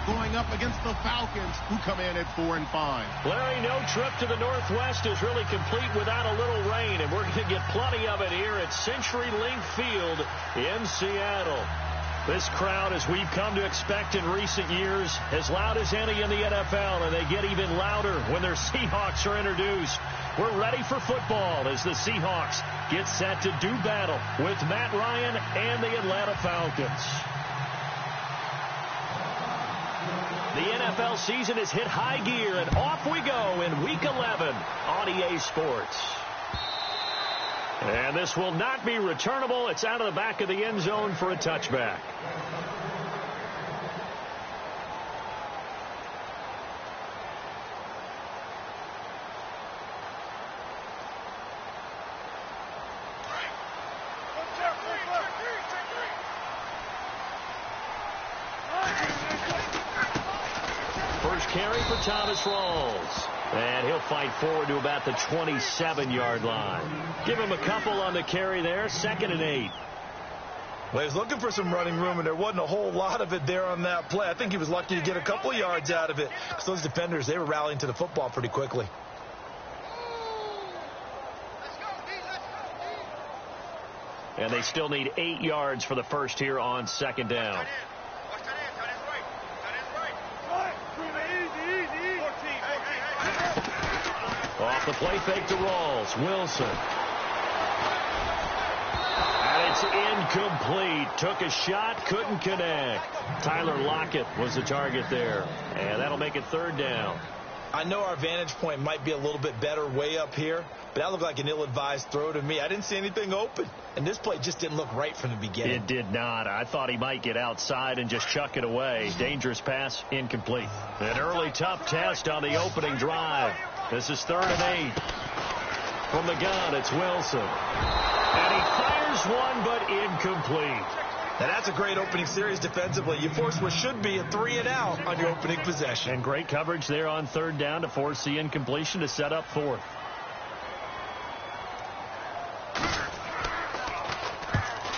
going up against the Falcons, who come in at 4-5. Larry, no trip to the Northwest is really complete without a little rain, and we're going to get plenty of it here at CenturyLink Field in Seattle. This crowd, as we've come to expect in recent years, as loud as any in the NFL, and they get even louder when their Seahawks are introduced. We're ready for football as the Seahawks get set to do battle with Matt Ryan and the Atlanta Falcons. The NFL season has hit high gear, and off we go in Week 11 on EA Sports. And this will not be returnable. It's out of the back of the end zone for a touchback. First carry for Thomas Rawls. And he'll fight forward to about the 27-yard line. Give him a couple on the carry there. 2nd and 8. Well, he was looking for some running room, and there wasn't a whole lot of it there on that play. I think he was lucky to get a couple of yards out of it because those defenders, they were rallying to the football pretty quickly. And they still need 8 yards for the first here on 2nd down. Off the play fake to Rawls. Wilson. And it's incomplete. Took a shot, couldn't connect. Tyler Lockett was the target there. And that'll make it 3rd down. I know our vantage point might be a little bit better way up here, but that looked like an ill-advised throw to me. I didn't see anything open, and this play just didn't look right from the beginning. It did not. I thought he might get outside and just chuck it away. Dangerous pass, incomplete. An early tough test on the opening drive. This is 3rd and 8. From the gun, it's Wilson. And he fires one, but incomplete. Now that's a great opening series defensively. You force what should be a 3-and-out on your opening possession. And great coverage there on 3rd down to force the incompletion to set up 4th.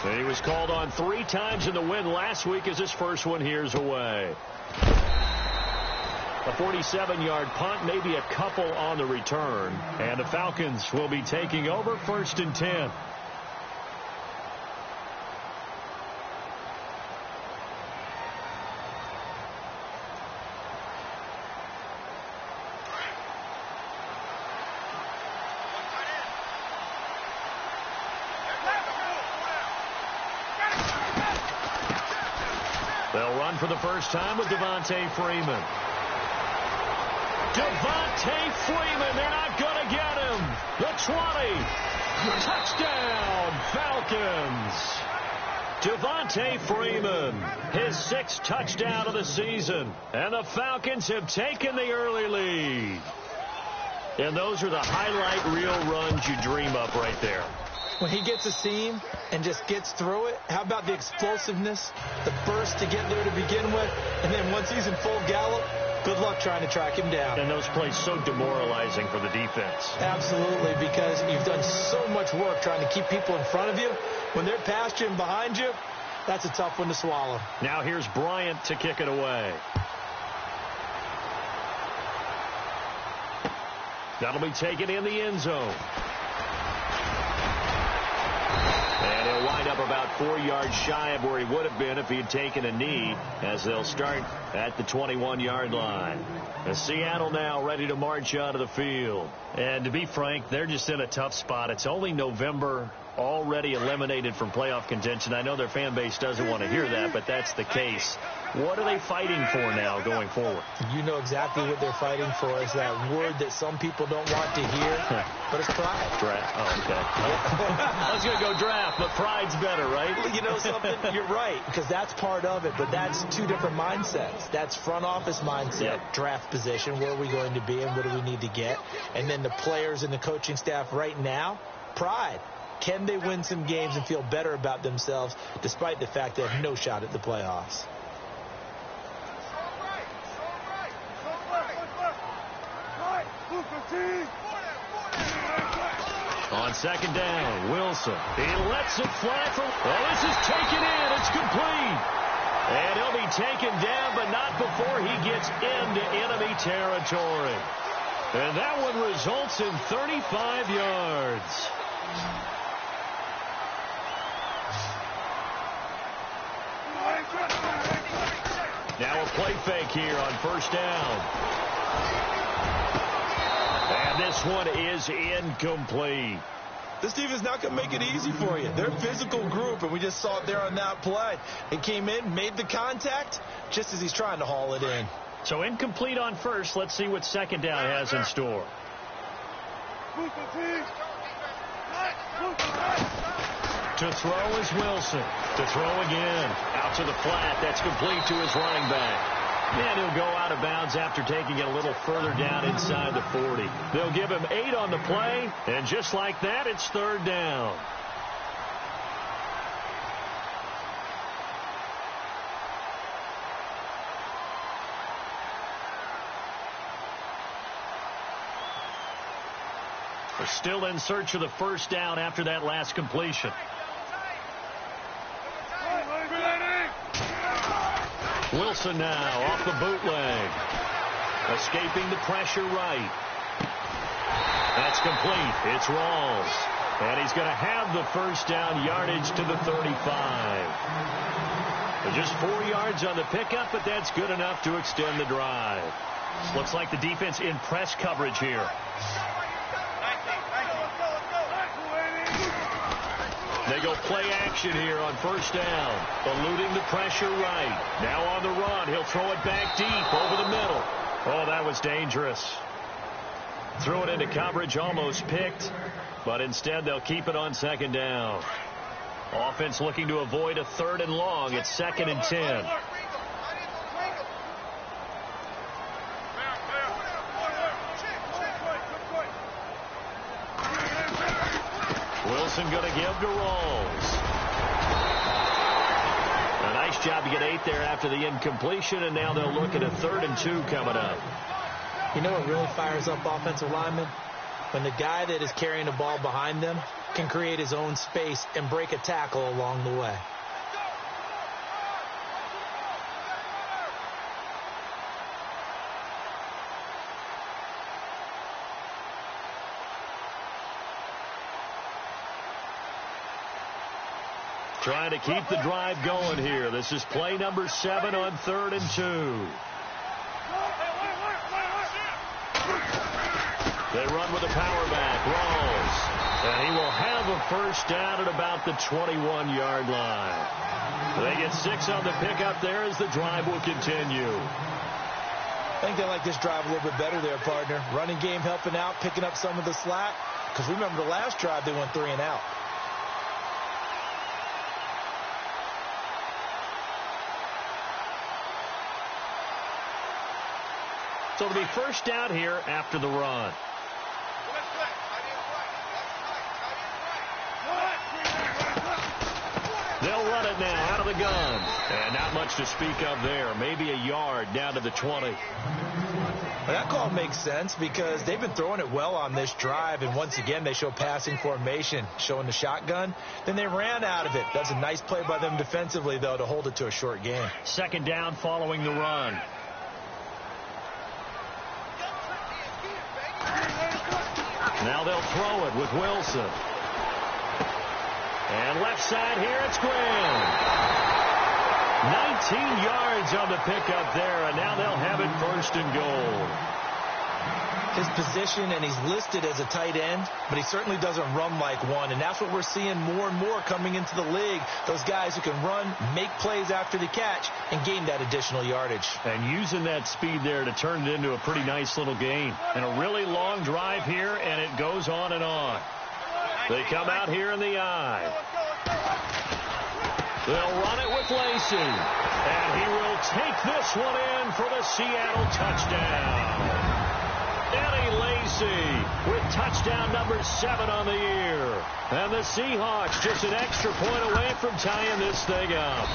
And he was called on 3 times in the win last week as his first one here's away. A 47-yard punt, maybe a couple on the return. And the Falcons will be taking over 1st and 10. They'll run for the first time with Devontae Freeman. Devontae Freeman, they're not going to get him. The 20. Touchdown, Falcons. Devontae Freeman, his 6th touchdown of the season. And the Falcons have taken the early lead. And those are the highlight reel runs you dream up right there. When he gets a seam and just gets through it, how about the explosiveness, the burst to get there to begin with, and then once he's in full gallop, good luck trying to track him down. And those plays so demoralizing for the defense. Absolutely, because you've done so much work trying to keep people in front of you. When they're past you and behind you, that's a tough one to swallow. Now here's Bryant to kick it away. That'll be taken in the end zone. And he'll wind up about 4 yards shy of where he would have been if he had taken a knee, as they'll start at the 21-yard line. And Seattle now ready to march out of the field. And to be frank, they're just in a tough spot. It's only November, already eliminated from playoff contention. I know their fan base doesn't want to hear that, but that's the case. What are they fighting for now going forward? You know exactly what they're fighting for. Is that word that some people don't want to hear, but it's pride. Draft. Oh, okay. I was going to go draft, but pride's better, right? Well, you know something? You're right, because that's part of it, but that's 2 different mindsets. That's front office mindset, draft position, where are we going to be and what do we need to get? And then the players and the coaching staff right now, pride. Can they win some games and feel better about themselves despite the fact they have no shot at the playoffs? On 2nd down, Wilson. He lets it fly from... Well, this is taken in. It's complete. And he'll be taken down, but not before he gets into enemy territory. And that one results in 35 yards. Now a play fake here on first down. And this one is incomplete. This defense is not going to make it easy for you. They're a physical group, and we just saw it there on that play. It came in, made the contact, just as he's trying to haul it in. So incomplete on first. Let's see what second down has in store. To throw is Wilson. To throw again. Out to the flat. That's complete to his running back. And he'll go out of bounds after taking it a little further down inside the 40. They'll give him 8 on the play, and just like that, it's third down. They're still in search of the first down after that last completion. Wilson now off the bootleg. Escaping the pressure right. That's complete. It's Rawls. And he's going to have the first down, yardage to the 35. Just 4 yards on the pickup, but that's good enough to extend the drive. Looks like the defense in press coverage here. They go play action here on first down. Eluding the pressure right. Now on the run. He'll throw it back deep over the middle. Oh, that was dangerous. Threw it into coverage, almost picked. But instead, they'll keep it on second down. Offense looking to avoid a third and long. It's 2nd and 10. Wilson going to give to Rawls. A nice job to get 8 there after the incompletion, and now they'll look at a 3rd and 2 coming up. You know what really fires up offensive linemen? When the guy that is carrying the ball behind them can create his own space and break a tackle along the way. Trying to keep the drive going here. This is play number 7 on 3rd and 2. They run with a power back. Rawls. And he will have a first down at about the 21-yard line. They get 6 on the pickup there as the drive will continue. I think they like this drive a little bit better there, partner. Running game helping out, picking up some of the slack. Because remember the last drive, they went 3 and out. So it'll be first down here after the run. They'll run it now out of the gun. And not much to speak of there. Maybe a yard down to the 20. Well, that call makes sense because they've been throwing it well on this drive. And once again, they show passing formation, showing the shotgun. Then they ran out of it. That's a nice play by them defensively, though, to hold it to a short game. 2nd down following the run. Now they'll throw it with Wilson. And left side here, it's Graham. 19 yards on the pickup there, and now they'll have it 1st and goal. His position, and he's listed as a tight end, but he certainly doesn't run like one, and that's what we're seeing more and more coming into the league. Those guys who can run, make plays after the catch, and gain that additional yardage. And using that speed there to turn it into a pretty nice little gain. And a really long drive here, and it goes on and on. They come out here in the eye. They'll run it with Lacey. And he will take this one in for the Seattle touchdown. Eddie Lacy with touchdown number 7 on the year. And the Seahawks just an extra point away from tying this thing up.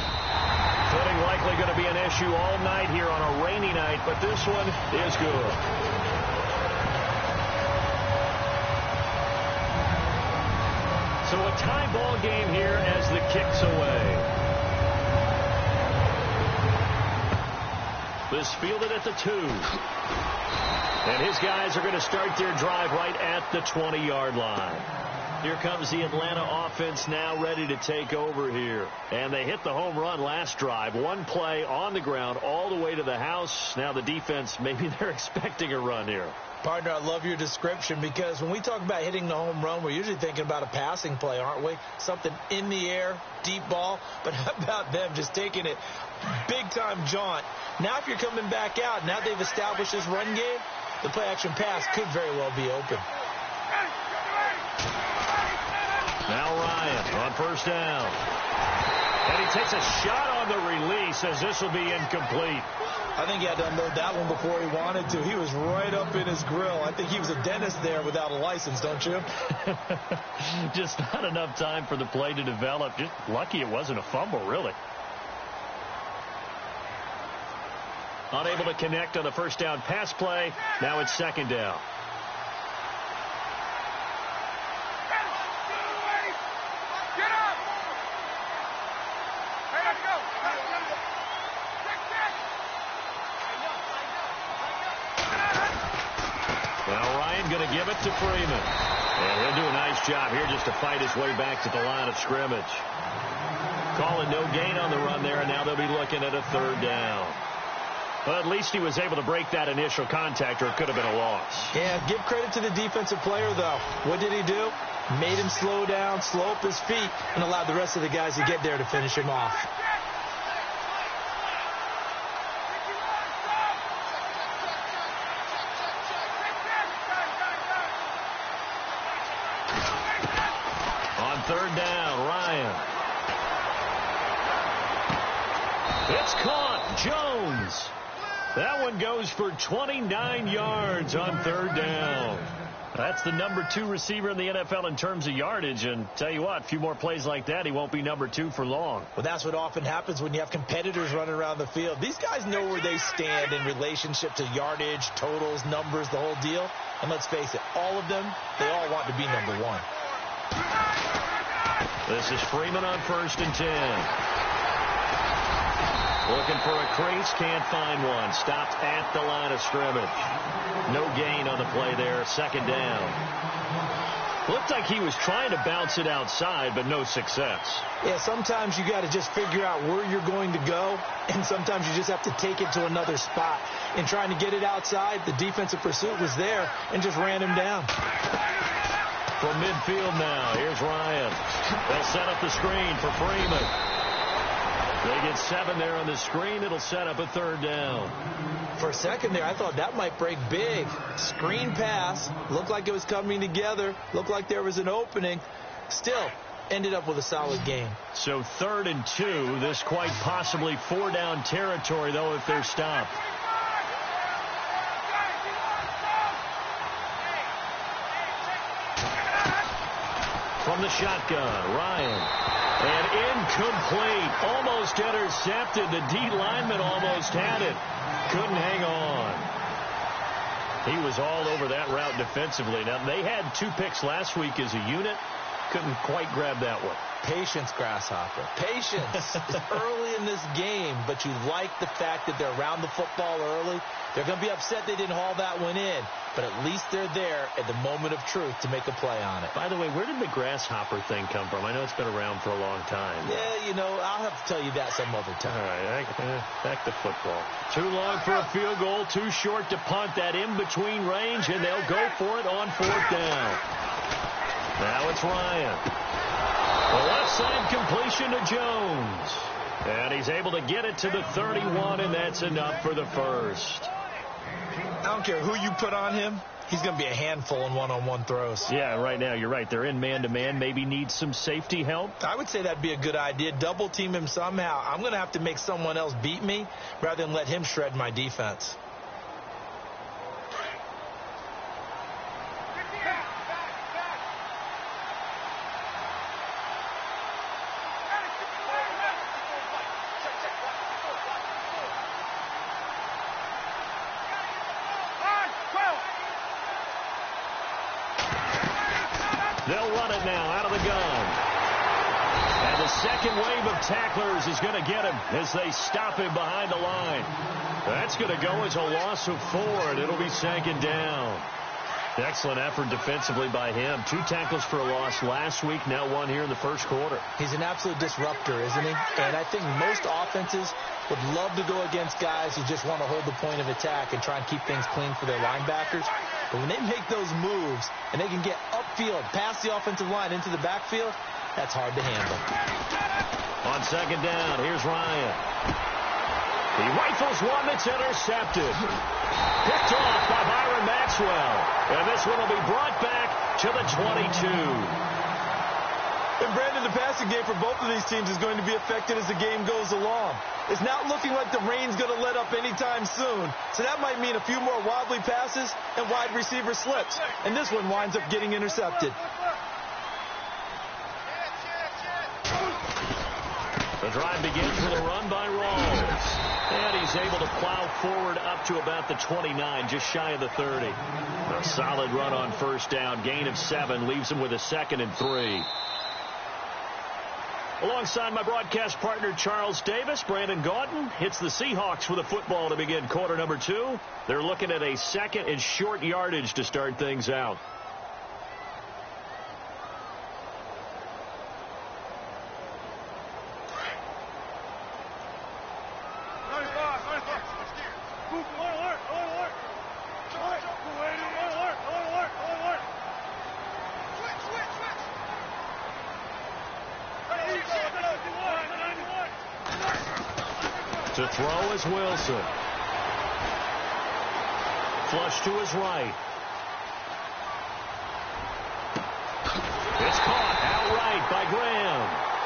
Footing likely going to be an issue all night here on a rainy night, but this one is good. So a tie ball game here as the kick's away. This fielded at the 2. And his guys are going to start their drive right at the 20-yard line. Here comes the Atlanta offense now ready to take over here. And they hit the home run last drive. One play on the ground all the way to the house. Now the defense, maybe they're expecting a run here. Partner, I love your description because when we talk about hitting the home run, we're usually thinking about a passing play, aren't we? Something in the air, deep ball. But how about them just taking it big-time jaunt? Now if you're coming back out, now they've established this run game, the play-action pass could very well be open. Now Ryan on first down. And he takes a shot on the release as this will be incomplete. I think he had to unload that one before he wanted to. He was right up in his grill. I think he was a dentist there without a license, don't you? Just not enough time for the play to develop. Just lucky it wasn't a fumble, really. Unable to connect on the first down pass play. Now it's second down. Going to give it to Freeman. And he'll do a nice job here just to fight his way back to the line of scrimmage. Calling no gain on the run there, and now they'll be looking at a third down. But at least he was able to break that initial contact, or it could have been a loss. Yeah, give credit to the defensive player, though. What did he do? Made him slow down, slow up his feet, and allowed the rest of the guys to get there to finish him off. Third down, Ryan. It's caught. Jones. That one goes for 29 yards on third down. That's the number 2 receiver in the NFL in terms of yardage. And tell you what, a few more plays like that, he won't be number 2 for long. Well, that's what often happens when you have competitors running around the field. These guys know where they stand in relationship to yardage, totals, numbers, the whole deal. And let's face it, all of them, they all want to be number 1. This is Freeman on first and 10. Looking for a crease, can't find one. Stopped at the line of scrimmage. No gain on the play there, second down. Looked like he was trying to bounce it outside, but no success. Yeah, sometimes you got to just figure out where you're going to go, and sometimes you just have to take it to another spot. In trying to get it outside, the defensive pursuit was there and just ran him down. From midfield now, here's Ryan. They'll set up the screen for Freeman. They get 7 there on the screen. It'll set up a third down. For a second there, I thought that might break big. Screen pass. Looked like it was coming together. Looked like there was an opening. Still, ended up with a solid game. So 3rd and 2. This quite possibly 4-down territory, though, if they're stopped. From the shotgun, Ryan. And incomplete. Almost intercepted. The D lineman almost had it. Couldn't hang on. He was all over that route defensively. Now, they had 2 picks last week as a unit. Couldn't quite grab that one. Patience, Grasshopper. Patience. It's early in this game, but you like the fact that they're around the football early. They're going to be upset they didn't haul that one in, but at least they're there at the moment of truth to make a play on it. By the way, where did the grasshopper thing come from? I know it's been around for a long time. Yeah, you know, I'll have to tell you that some other time. All right, back to football. Too long for a field goal, too short to punt. That in-between range, and they'll go for it on 4th down. Now it's Ryan. The left side completion to Jones. And he's able to get it to the 31, and that's enough for the first. I don't care who you put on him. He's going to be a handful in one-on-one throws. Yeah, right now, you're right. They're in man-to-man. Maybe needs some safety help. I would say that'd be a good idea. Double team him somehow. I'm going to have to make someone else beat me rather than let him shred my defense. They'll run it now out of the gun. And the The second wave of tacklers is going to get him as they stop him behind the line. That's going to go as a loss of 4, and it'll be second down. Excellent effort defensively by him. 2 tackles for a loss last week, now 1 here in the first quarter. He's an absolute disruptor, isn't he? And I think most offenses would love to go against guys who just want to hold the point of attack and try and keep things clean for their linebackers. But when they make those moves and they can get upfield, past the offensive line into the backfield, that's hard to handle. On second down, here's Ryan. He rifles one that's intercepted. Picked off by Byron Maxwell. And this one will be brought back to the 22. And Brandon, the passing game for both of these teams is going to be affected as the game goes along. It's not looking like the rain's going to let up anytime soon. So that might mean a few more wobbly passes and wide receiver slips. And this one winds up getting intercepted. The drive begins with a run by Rawls. And he's able to plow forward up to about the 29, just shy of the 30. A solid run on first down. Gain of 7 leaves him with a 2nd and 3. Alongside my broadcast partner, Charles Davis, Brandon Gaudin hits the Seahawks with a football to begin quarter number 2. They're looking at a 2nd and short yardage to start things out. To throw is Wilson. Flush to his right. It's caught outright by Graham.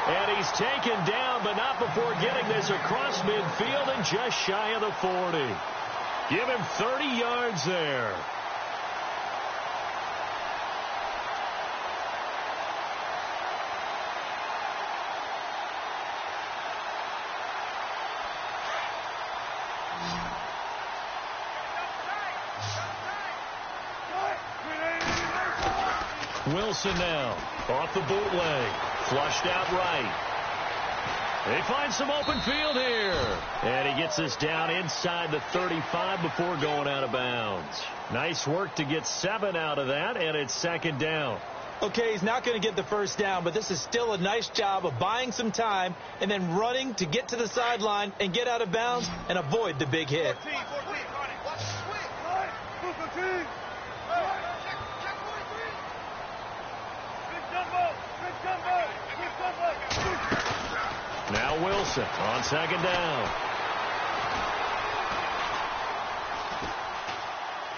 And he's taken down, but not before getting this across midfield and just shy of the 40. Give him 30 yards there. Wilson now off the bootleg, flushed out right. They find some open field here, and he gets this down inside the 35 before going out of bounds. Nice work to get 7 out of that, and it's second down. Okay, he's not going to get the first down, but this is still a nice job of buying some time and then running to get to the sideline and get out of bounds and avoid the big hit. 14, watch the switch. Now Wilson on second down.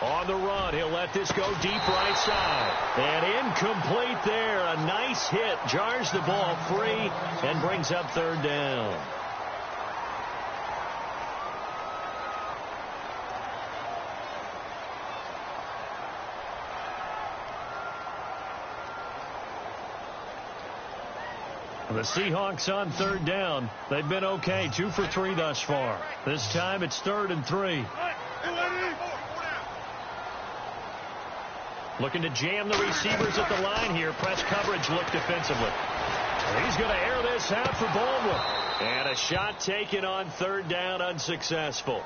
On the run, he'll let this go deep right side. And incomplete there. A nice hit. Jars the ball free and brings up third down. The Seahawks on third down. They've been okay. 2 for 3 thus far. This time it's 3rd and 3. Looking to jam the receivers at the line here. Press coverage look defensively. He's going to air this out for Baldwin. And a shot taken on third down, unsuccessful.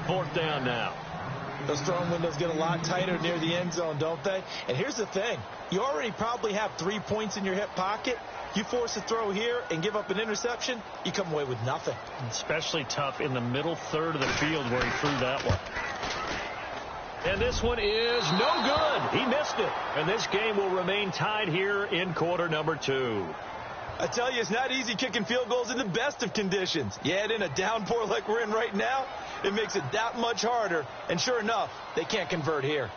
4th down now. Those throwing windows get a lot tighter near the end zone, don't they? And here's the thing. You already probably have 3 points in your hip pocket. You force a throw here and give up an interception, you come away with nothing. Especially tough in the middle third of the field where he threw that one. And this one is no good. He missed it. And this game will remain tied here in quarter number 2. I tell you, it's not easy kicking field goals in the best of conditions. You add in a downpour like we're in right now, it makes it that much harder. And sure enough, they can't convert here.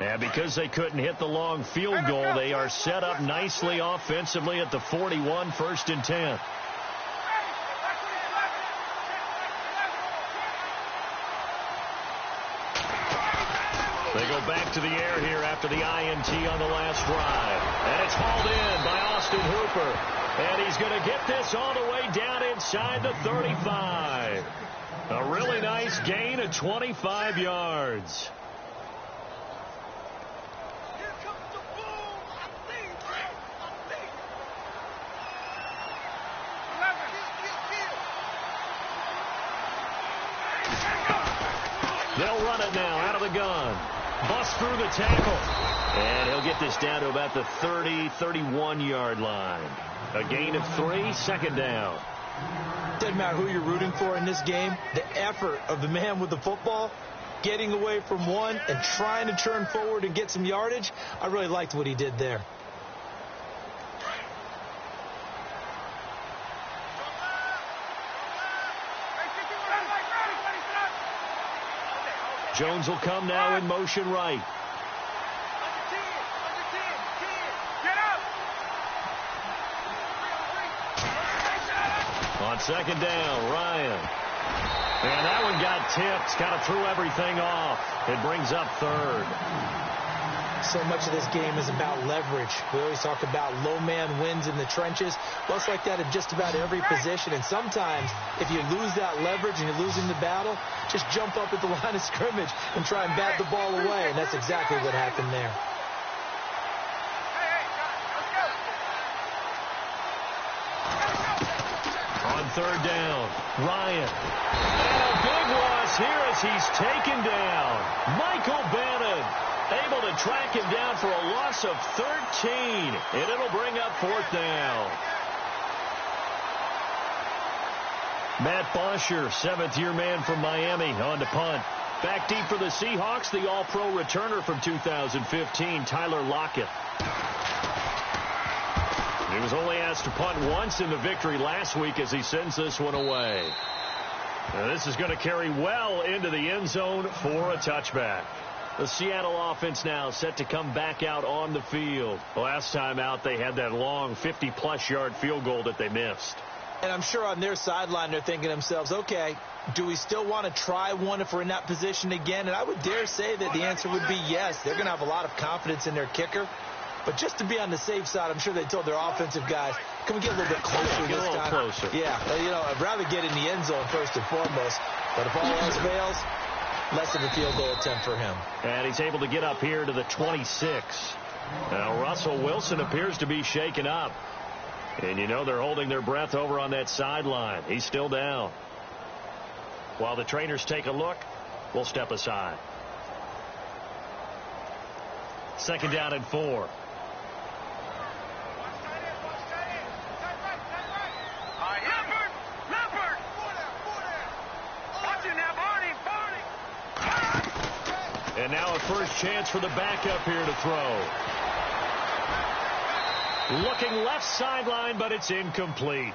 And because they couldn't hit the long field goal, they are set up nicely offensively at the 41, 1st and 10. They go back to the air here after the INT on the last drive. And it's hauled in by Austin Hooper. And he's going to get this all the way down inside the 35. A really nice gain of 25 yards. They'll run it now out of the gun. Bust through the tackle. And he'll get this down to about the 30, 31-yard line. A gain of 3, second down. Doesn't matter who you're rooting for in this game. The effort of the man with the football, getting away from one and trying to turn forward and get some yardage, I really liked what he did there. Jones will come now in motion right. On second down, Ryan. And that one got tipped. Kind of threw everything off. It brings up third. So much of this game is about leverage. We always talk about low man wins in the trenches. Well, it's like that in just about every position. And sometimes, if you lose that leverage and you're losing the battle, just jump up at the line of scrimmage and try and bat the ball away. And that's exactly what happened there. On third down, Ryan. And a big loss here as he's taken down. Michael Bannon able to track him down for a loss of 13. And it'll bring up fourth down. Matt Bosher, seventh-year man from Miami, on to punt. Back deep for the Seahawks, the all-pro returner from 2015, Tyler Lockett. He was only asked to punt once in the victory last week as he sends this one away. Now this is going to carry well into the end zone for a touchback. The Seattle offense now set to come back out on the field. Last time out, they had that long 50-plus yard field goal that they missed. And I'm sure on their sideline they're thinking to themselves, okay, do we still want to try one if we're in that position again? And I would dare say that the answer would be yes. They're going to have a lot of confidence in their kicker. But just to be on the safe side, I'm sure they told their offensive guys, can we get a little bit closer this time? Closer. Yeah, I'd rather get in the end zone first and foremost. But if all else fails, less of a field goal attempt for him. And he's able to get up here to the 26. Now, Russell Wilson appears to be shaken up. And you know they're holding their breath over on that sideline. He's still down. While the trainers take a look, we'll step aside. Second down and 4. And now a first chance for the backup here to throw. Looking left sideline, but it's incomplete.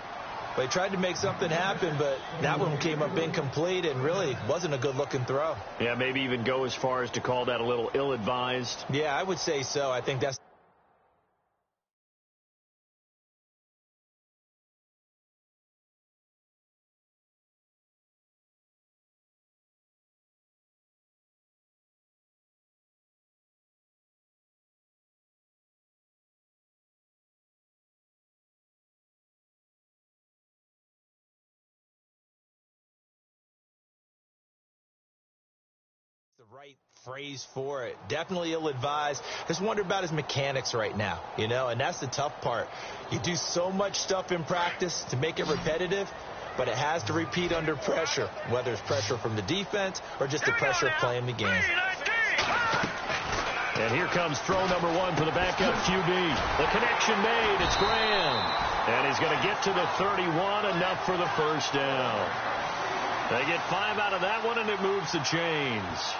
Well, he tried to make something happen, but that one came up incomplete and really wasn't a good-looking throw. Yeah, maybe even go as far as to call that a little ill-advised. Yeah, I would say so. I think that's... the right phrase for it. Definitely ill-advised. Just wonder about his mechanics right now, and that's the tough part. You do so much stuff in practice to make it repetitive, but it has to repeat under pressure, whether it's pressure from the defense or just the pressure of playing the game. And here comes throw number 1 for the backup QB. The connection made. It's Graham. And he's going to get to the 31, enough for the first down. They get 5 out of that one, and it moves the chains.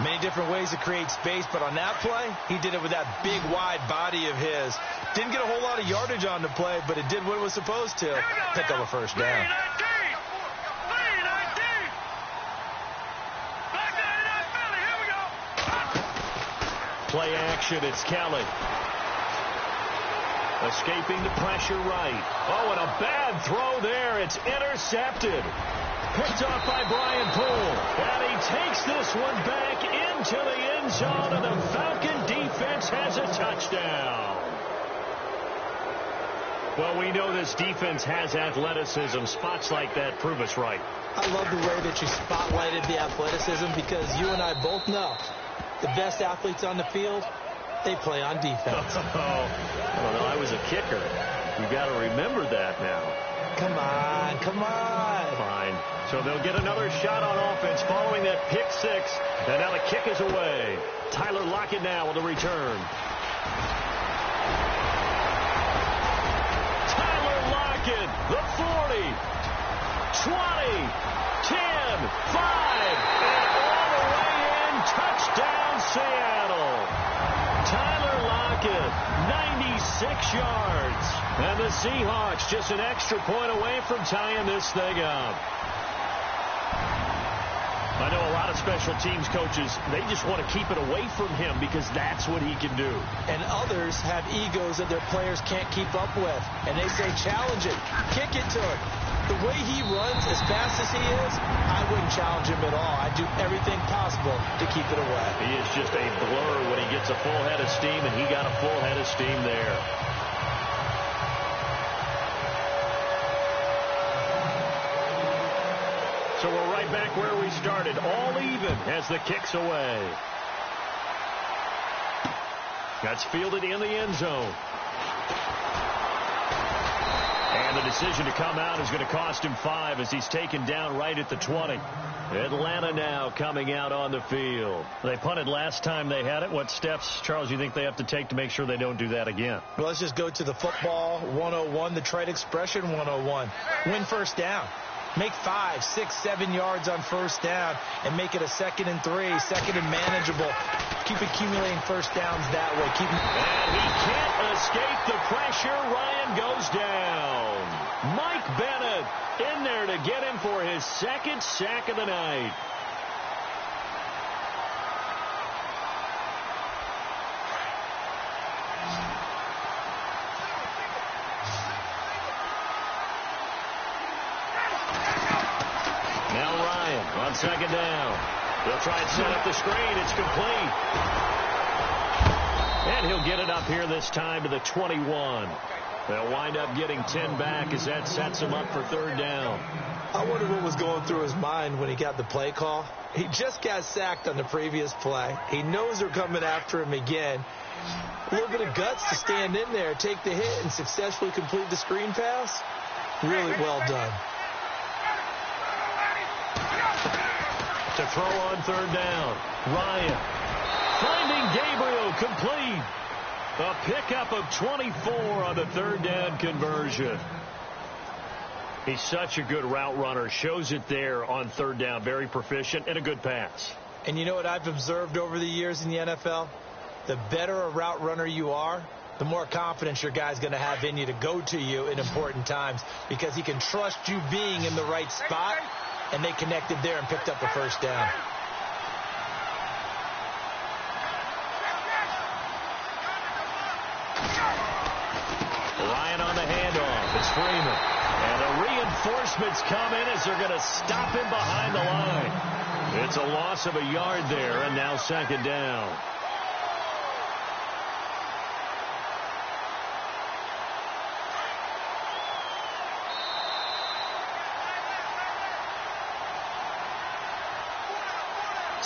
Many different ways to create space, but on that play, he did it with that big, wide body of his. Didn't get a whole lot of yardage on the play, but it did what it was supposed to. Pick up a first down. Play action, it's Kelly. Escaping the pressure right. Oh, and a bad throw there. It's intercepted. Picked off by Brian Poole. And he takes this one back in into the end zone, and the Falcon defense has a touchdown. Well, we know this defense has athleticism. Spots like that prove us right. I love the way that you spotlighted the athleticism, because you and I both know the best athletes on the field, they play on defense. Oh, I don't know. I was a kicker. You've got to remember that now. Come on, come on. Fine. So they'll get another shot on offense following that pick six. And now the kick is away. Tyler Lockett now with the return. Tyler Lockett, the 40, 20, 10, 5, and all the way in. Touchdown, Seattle. Tyler Lockett, 96 yards. And the Seahawks just an extra point away from tying this thing up. I know a lot of special teams coaches, they just want to keep it away from him because that's what he can do. And others have egos that their players can't keep up with. And they say, challenge it, kick it to him. The way he runs as fast as he is, I wouldn't challenge him at all. I'd do everything possible to keep it away. He is just a blur when he gets a full head of steam, and he got a full head of steam there. So we're right back where we started, all even as the kick's away. That's fielded in the end zone. And the decision to come out is going to cost him 5 as he's taken down right at the 20. Atlanta now coming out on the field. They punted last time they had it. What steps, Charles, you think they have to take to make sure they don't do that again? Well, let's just go to the football 101, the trade expression 101. Win first down. Make 5, 6, 7 yards on first down and make it a 2nd and 3, 2nd and manageable. Keep accumulating first downs that way. And he can't escape the pressure. Ryan goes down. Mike Bennett in there to get him for his 2nd sack of the night. On 2nd down. They'll try and set up the screen. It's complete. And he'll get it up here this time to the 21. They'll wind up getting 10 back as that sets him up for 3rd down. I wonder what was going through his mind when he got the play call. He just got sacked on the previous play. He knows they're coming after him again. A little bit of guts to stand in there, take the hit, and successfully complete the screen pass. Really well done. To throw on 3rd down. Ryan finding Gabriel complete. A pickup of 24 on the 3rd down conversion. He's such a good route runner. Shows it there on 3rd down. Very proficient and a good pass. And you know what I've observed over the years in the NFL? The better a route runner you are, the more confidence your guy's going to have in you to go to you in important times, because he can trust you being in the right spot. And they connected there and picked up the first down. Ryan on the handoff. It's Freeman. And the reinforcements come in as they're going to stop him behind the line. It's a loss of a yard there, and now 2nd down.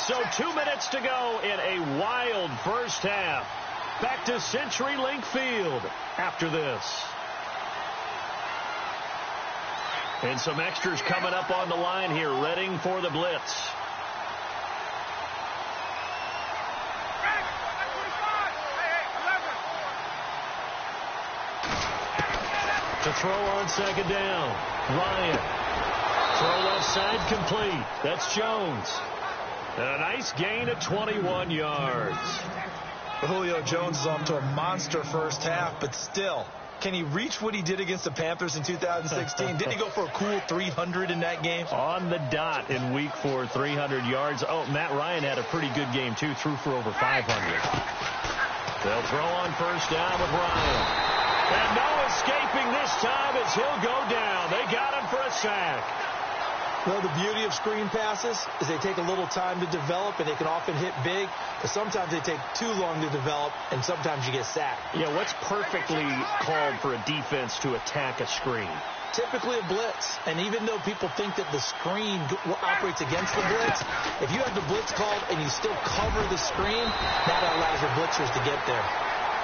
So 2 minutes to go in a wild first half. Back to CenturyLink Field after this. And some extras coming up on the line here, readying for the blitz. To throw on 2nd down. Ryan. Throw left side complete. That's Jones. A nice gain of 21 yards. Julio Jones is off to a monster first half, but still, can he reach what he did against the Panthers in 2016? Didn't he go for a cool 300 in that game? On the dot in week 4, 300 yards. Oh, Matt Ryan had a pretty good game, too. Threw for over 500. They'll throw on first down with Ryan. And no escaping this time as he'll go down. They got him for a sack. Well, the beauty of screen passes is they take a little time to develop, and they can often hit big, but sometimes they take too long to develop, and sometimes you get sacked. Yeah, what's perfectly called for a defense to attack a screen? Typically a blitz, and even though people think that the screen operates against the blitz, if you have the blitz called and you still cover the screen, that allows your blitzers to get there.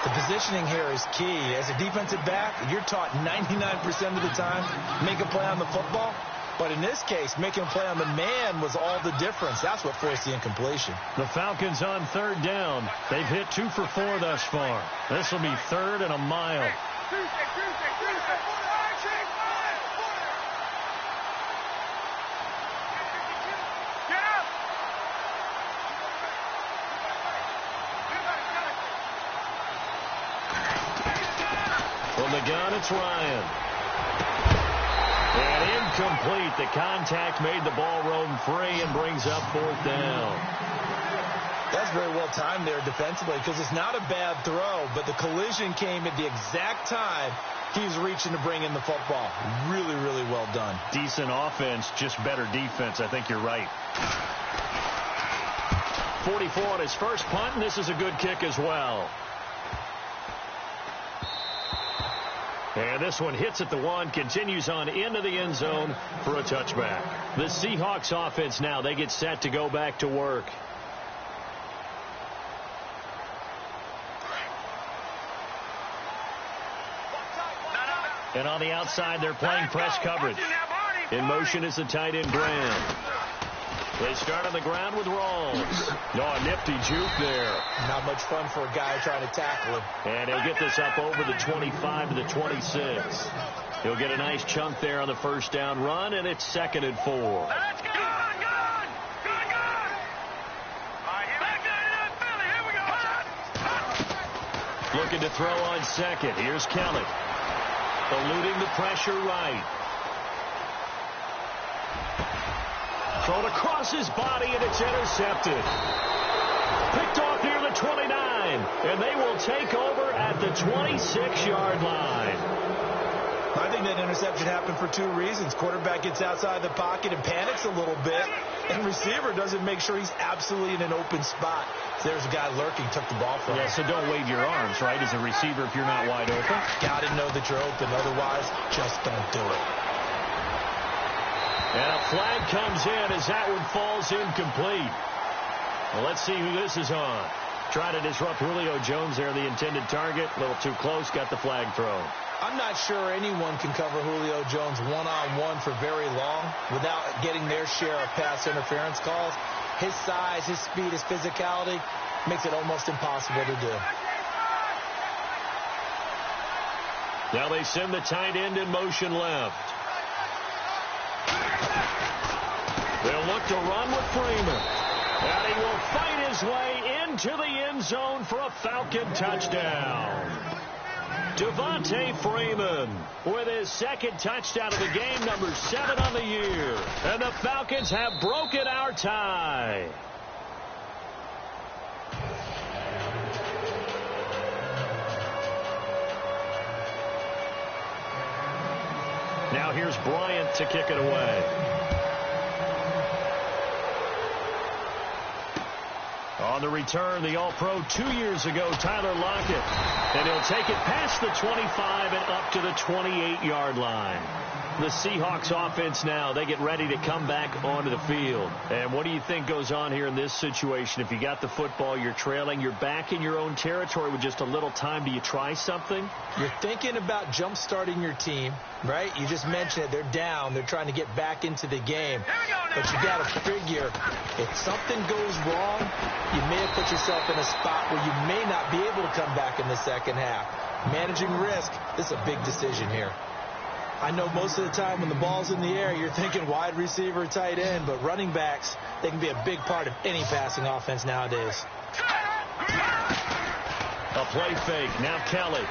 The positioning here is key. As a defensive back, you're taught 99% of the time, make a play on the football. But in this case, making a play on the man was all the difference. That's what forced the incompletion. The Falcons on third down. They've hit 2 for 4 thus far. This will be 3rd and a mile. From the gun, it's Ryan. And incomplete. The contact made the ball roam free and brings up 4th down. That's very well timed there defensively because it's not a bad throw, but the collision came at the exact time he was reaching to bring in the football. Really, really well done. Decent offense, just better defense. I think you're right. 44 on his first punt, and this is a good kick as well. And this one hits at the 1, continues on into the end zone for a touchback. The Seahawks offense now, they get set to go back to work. And on the outside, they're playing press coverage. In motion is the tight end, Graham. They start on the ground with Rawls. No, a nifty juke there. Not much fun for a guy trying to tackle him. And he'll get this up over the 25 to the 26. He'll get a nice chunk there on the first down run, and it's 2nd and 4. Let's go! Looking to throw on second. Here's Kelly. Eluding the pressure right. Thrown across his body, and it's intercepted. Picked off near the 29, and they will take over at the 26-yard line. I think that interception happened for 2 reasons. Quarterback gets outside the pocket and panics a little bit, and receiver doesn't make sure he's absolutely in an open spot. There's a guy lurking, took the ball from him. Yeah, so don't wave your arms, right, as a receiver if you're not wide open. Got to know that you're open. Otherwise, just don't do it. And a flag comes in as that one falls incomplete. Well, let's see who this is on. Try to disrupt Julio Jones there, the intended target. A little too close, got the flag thrown. I'm not sure anyone can cover Julio Jones one-on-one for very long without getting their share of pass interference calls. His size, his speed, his physicality makes it almost impossible to do. Now they send the tight end in motion left. They'll look to run with Freeman. And he will fight his way into the end zone for a Falcon touchdown. Devontae Freeman with his 2nd touchdown of the game, number 7 on the year. And the Falcons have broken our tie. Now here's Bryant to kick it away. On the return, the All-Pro 2 years ago, Tyler Lockett. And he'll take it past the 25 and up to the 28-yard line. The Seahawks offense now, they get ready to come back onto the field. And what do you think goes on here in this situation? If you got the football, you're trailing, you're back in your own territory with just a little time. Do you try something? You're thinking about jump-starting your team, right? You just mentioned it. They're down. They're trying to get back into the game. But you got to figure, if something goes wrong, you may have put yourself in a spot where you may not be able to come back in the second half. Managing risk, this is a big decision here. I know most of the time when the ball's in the air, you're thinking wide receiver, tight end, but running backs, they can be a big part of any passing offense nowadays. A play fake. Now Kelly.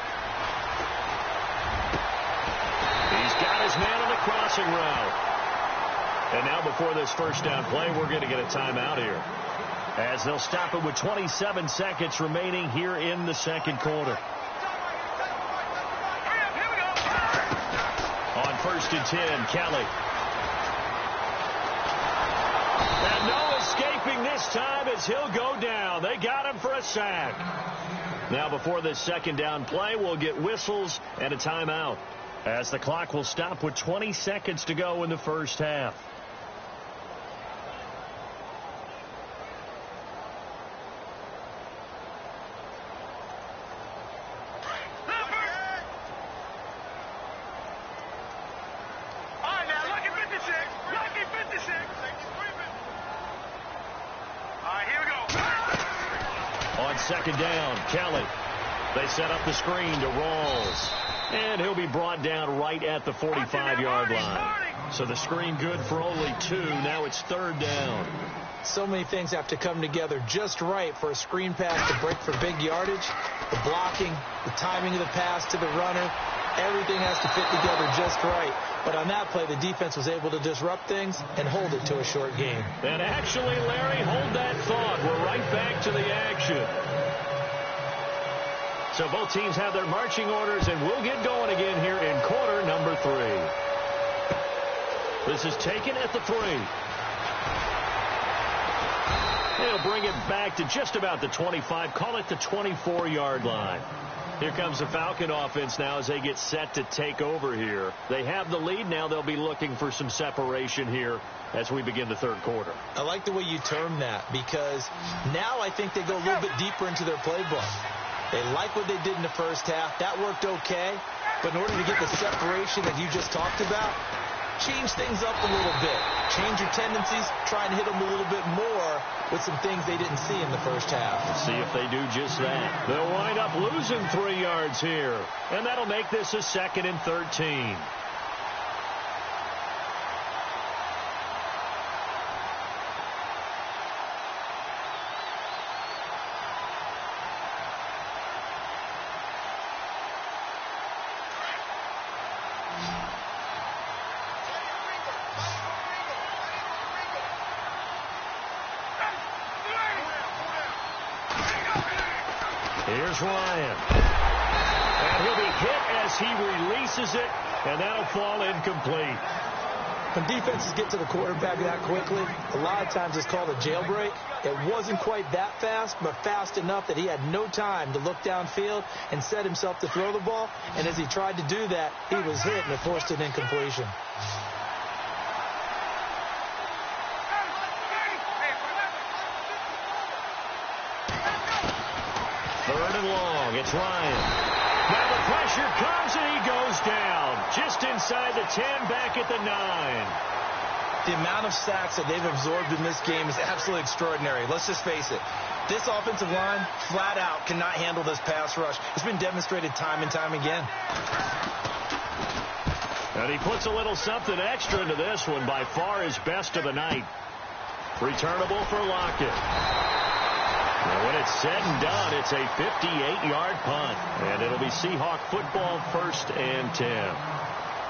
He's got his man on the crossing route. And now before this first down play, we're going to get a timeout here, as they'll stop it with 27 seconds remaining here in the second quarter. On 1st and 10, Kelly. And no escaping this time as he'll go down. They got him for a sack. Now before this second down play, we'll get whistles and a timeout, as the clock will stop with 20 seconds to go in the first half. Second down, Kelly. They set up the screen to Rawls. And he'll be brought down right at the 45-yard line. So the screen good for only 2. Now it's third down. So many things have to come together just right for a screen pass to break for big yardage. The blocking, the timing of the pass to the runner, everything has to fit together just right. But on that play, the defense was able to disrupt things and hold it to a short game. And actually, Larry, hold that thought. We're right back to the action. So both teams have their marching orders, and we'll get going again here in quarter number 3. This is taken at the 3. They'll bring it back to just about the 25, call it the 24-yard line. Here comes the Falcon offense now as they get set to take over here. They have the lead. Now they'll be looking for some separation here as we begin the third quarter. I like the way you term that, because now I think they go a little bit deeper into their playbook. They like what they did in the first half. That worked okay. But in order to get the separation that you just talked about, change things up a little bit. Change your tendencies. Try and hit them a little bit more with some things they didn't see in the first half. Let's see if they do just that. They'll wind up losing 3 yards here. And that'll make this a 2nd and 13. Here's Ryan. And he'll be hit as he releases it, and that'll fall incomplete. When defenses get to the quarterback that quickly, a lot of times it's called a jailbreak. It wasn't quite that fast, but fast enough that he had no time to look downfield and set himself to throw the ball. And as he tried to do that, he was hit and it forced an incompletion. Third and long. It's Ryan. Now the pressure comes and he goes down. Just inside the 10, back at the 9. The amount of sacks that they've absorbed in this game is absolutely extraordinary. Let's just face it. This offensive line, flat out, cannot handle this pass rush. It's been demonstrated time and time again. And he puts a little something extra into this one. By far his best of the night. Returnable for Lockett. Now, when it's said and done, it's a 58-yard punt. And it'll be Seahawk football, 1st and 10.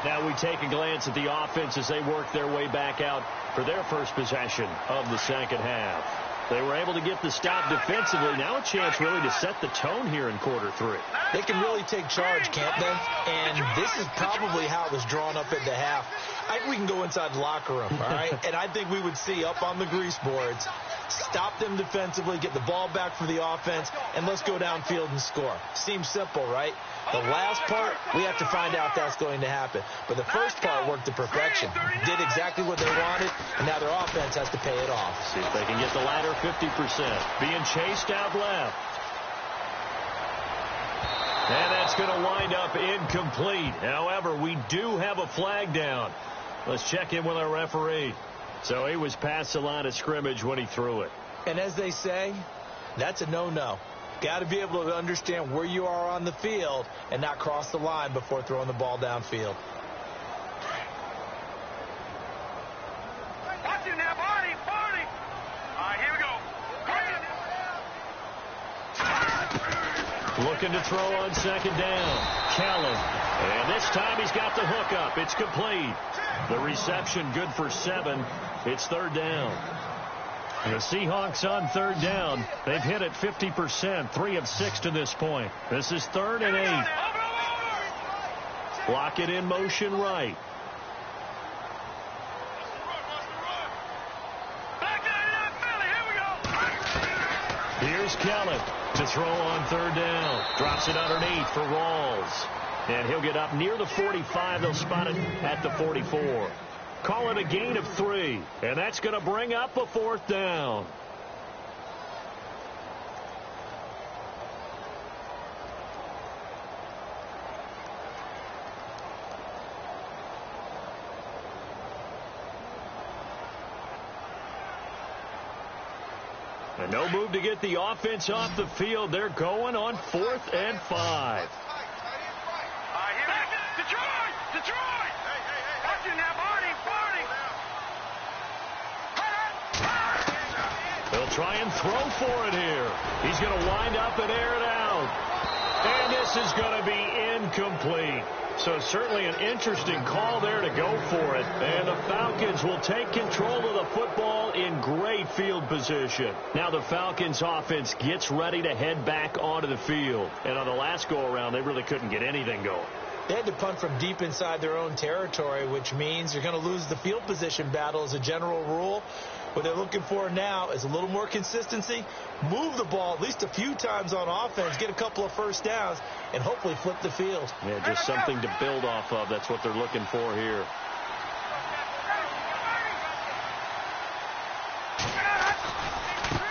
Now we take a glance at the offense as they work their way back out for their first possession of the second half. They were able to get the stop defensively. Now a chance really to set the tone here in quarter 3. They can really take charge, can't they? And this is probably how it was drawn up at the half. I think we can go inside the locker room, all right? And I think we would see up on the grease boards, stop them defensively, get the ball back for the offense, and let's go downfield and score. Seems simple, right? The last part, we have to find out if that's going to happen. But the first part worked to perfection. Did exactly what they wanted, and now their offense has to pay it off. See if they can get the latter 50%. Being chased out left. And that's going to wind up incomplete. However, we do have a flag down. Let's check in with our referee. So he was past the line of scrimmage when he threw it. And as they say, that's a no-no. Got to be able to understand where you are on the field and not cross the line before throwing the ball downfield. Watch it now, Barney. All right, here we go. Looking to throw on second down. Kelly. And this time he's got the hook up. It's complete. The reception good for 7. It's third down. The Seahawks on third down. They've hit it 50%, 3 of 6 to this point. This is 3rd and 8. Lock it in motion right. Here's Kelly to throw on third down. Drops it underneath for Rawls. And he'll get up near the 45. They'll spot it at the 44. Call it a gain of 3. And that's going to bring up a fourth down. And no move to get the offense off the field. They're going on 4th and 5. Detroit! Watch it now, Barney! They'll try and throw for it here. He's going to wind up and air it out. And this is going to be incomplete. So certainly an interesting call there to go for it. And the Falcons will take control of the football in great field position. Now the Falcons offense gets ready to head back onto the field. And on the last go-around, they really couldn't get anything going. They had to punt from deep inside their own territory, which means you're going to lose the field position battle as a general rule. What they're looking for now is a little more consistency, move the ball at least a few times on offense, get a couple of first downs, and hopefully flip the field. Yeah, just something to build off of. That's what they're looking for here.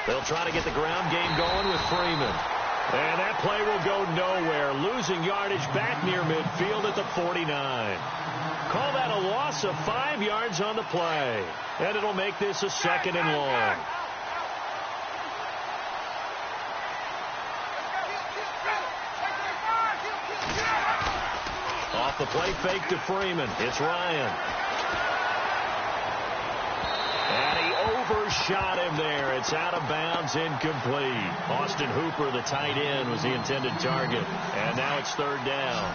They'll try to get the ground game going with Freeman. And that play will go nowhere. Losing yardage back near midfield at the 49. Call that a loss of 5 yards on the play. And it'll make this a 2nd and long. Off the play fake to Freeman. It's Ryan. And he overshot him there. It's out of bounds, incomplete. Austin Hooper, the tight end, was the intended target. And now it's 3rd down.